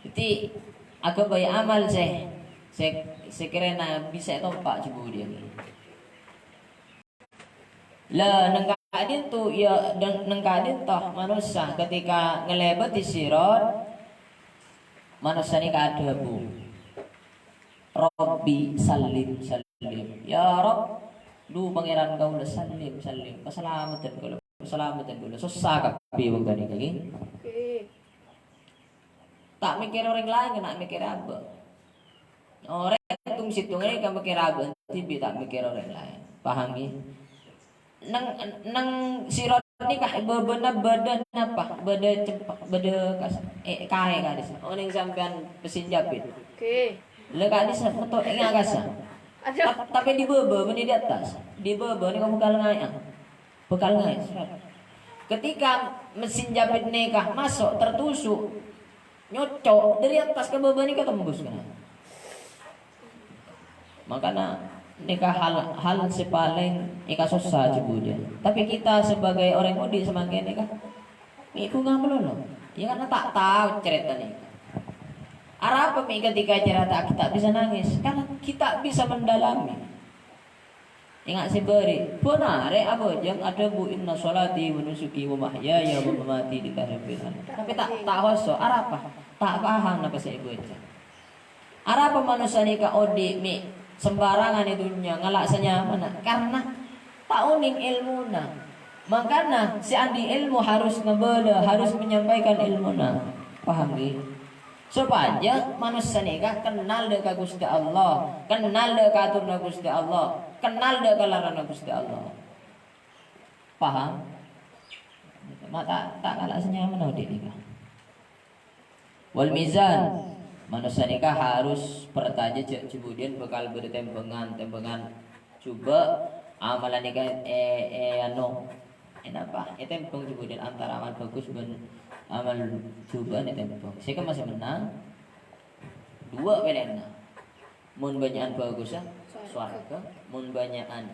C: jadi aku bayi amal sekiranya bisa tompak cibu dia lah nengkadin tu ya nengkadin toh manusia ketika ngelebet sirat manusia ni kada bu Robbi salim ya Rob lu pangeran kau lah salim keselamatan kau susah kapi wong tadi lagi tak mikir orang lain kena mikir apa orang tung situ ini kamu mikir apa tibi tak mikir orang lain paham ni nang sirot ni kah bebenah badan apa badan cepak badan kae kadis orang sampean pesin japit le kadis foto ing agasa tapi di bebe di atas di bebe ni kamu bekal ngai ketika mesin japit nikah masuk tertusuk nyocok dari atas ke bebe ni ketembus kan makanya nikah hal sepaling ika susah cibudia tapi kita sebagai orang mudi semakin nikah itu nggak melulu ya karena tak tahu cerita nikah apa ketika cerita kita bisa nangis karena kita bisa mendalami ingat si beri benar apa yang ada bu inna sholati wa nusuki wa mahyaya wa mamati di karabilan tapi tak hoso apa tak paham apa saya baca apa manusia nikah odi mi sembarangan itunya ngelak senyaman karena tak uning ilmu na makanya si andi ilmu harus ngebela harus menyampaikan ilmu na paham gak supaya manusia nikah kenal dekat Gusti Allah kenal dekat aturna Gusti Allah kenal dekat larangan Gusti Allah paham mata tak kalah senyaman odi nikah wal mizan manusia nikah harus pertaja kemudian bakal bertempengan coba amalan nikah apa tempeng kemudian antara amal bagus dan amal coba tempeng saya kan masih menang dua belena mun banyakan bagus swarga mun banyakan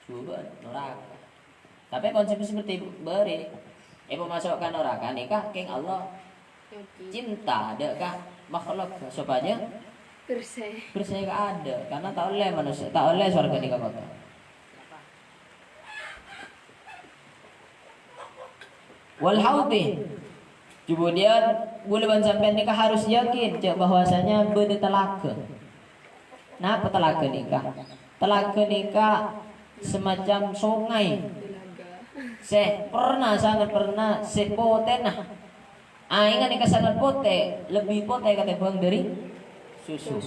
C: coba neraka tapi konsep seperti beri memasukkan neraka nikah keng Allah cinta adakah makhluk supaya bersih ada karena tak oleh manusia tak oleh surga nikah kota wal hauti kemudian bulan sampai nikah harus yakin bahwasanya beda telaka nah apa telaka nikah semacam sungai sangat pernah sepotenah ingat nikah sangat pote, lebih pote ketimbang dari susu.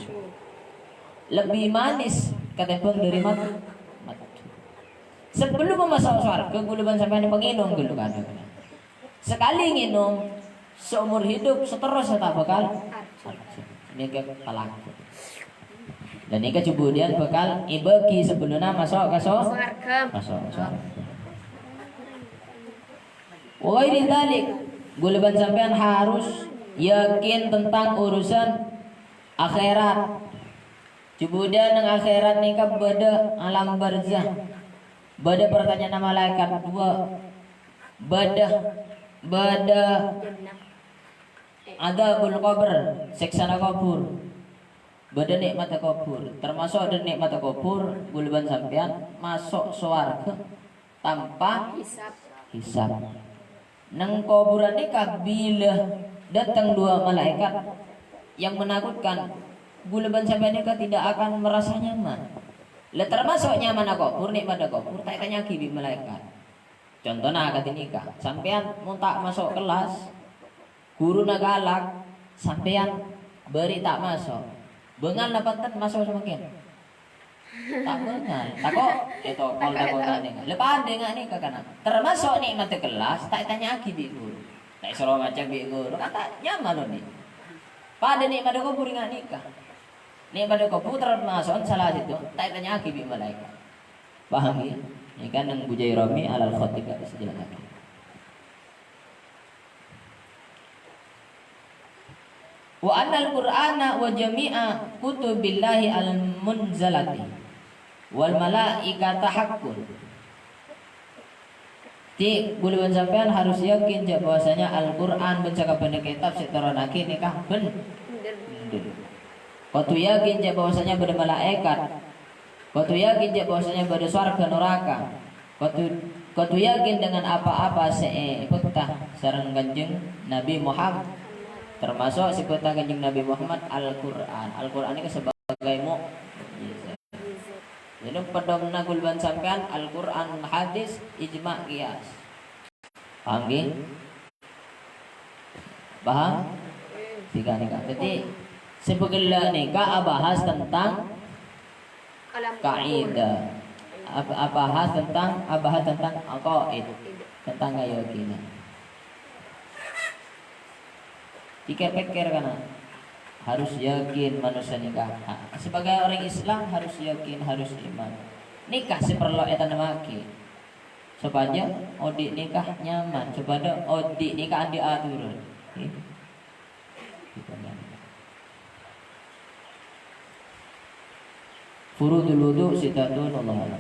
C: Lebih manis ketimbang dari madu. Sebelum memasuk surga, guluban sampai penginum dulu kan. Sekali nginum seumur hidup seterusnya tak bakal. Ini ke talak. Dan ini kemudian bakal ibagi sebelumnya masuk ke surga. Masuk surga. Wa ghairi dzalik guluban sampean harus yakin tentang urusan akhirat. Kemudian dengan akhirat nikah beda alam barzah. Beda pertanyaan malaikat dua. Beda adabul qabr, siksa kubur. Beda nikmat kubur. Termasuk ada nikmat kubur guluban sampean masuk surga tanpa hisab. Nang kuburan nikah bila datang dua malaikat yang menakutkan guluban sampai nikah tidak akan merasa nyaman. Lah termasuk nyaman kubur nikmat kubur tak tanya kibi malaikat. Contohnya kata nikah, sampean mau tak masuk kelas, guru galak, sampean beri tak masuk. Bengal dapat masuk semakin. Tak bengal. Tak kok itu kalau tak kok nih. Lepas dengan nih kakak. Termasuk nih mata kelas, tak tanya lagi bi guru. Tak suruh macam bi guru, kata nyaman loh nih. Pada nih pada kau puringan nikah. Nih pada kau putra masuk salah itu, tak tanya lagi bi malaikat. Paham ya? Ini kan yang bujai Romi alal khotika sejelas. Wa anal Qur'ana wa jami'a kutubillahi al-munzalati wal malaikata haqqun. Ti buluan sampean harus yakin bahwasanya Al-Qur'an bencaka bener kitab setoronake nikah bener. Kau tu yakin bahwasanya pada malaikat. Kau tu yakin bahwasanya pada surga neraka. Kau tu yakin dengan apa-apa sepetah sareng Kanjeng Nabi Muhammad, termasuk sepetah Kanjeng Nabi Muhammad Al-Qur'an. Al-Qur'an ini sebagai mukjizat. Jadi pedomna gulban sampean Al-Qur'an, hadis, ijma' qiyas. Paham nggih? Paham? Tiga nikah. Jadi sebagai nikah bahas tentang kaidah, bahas tentang aqaid, tentang keyakinan. Pikir-pikir karena harus yakin manusia nikah. Sebagai orang Islam harus yakin, harus iman. Nikah seperlu etan maki. Supaya odi nikah nyaman, supaya odi nikah diatur. Furudul wudu sitatun Allah.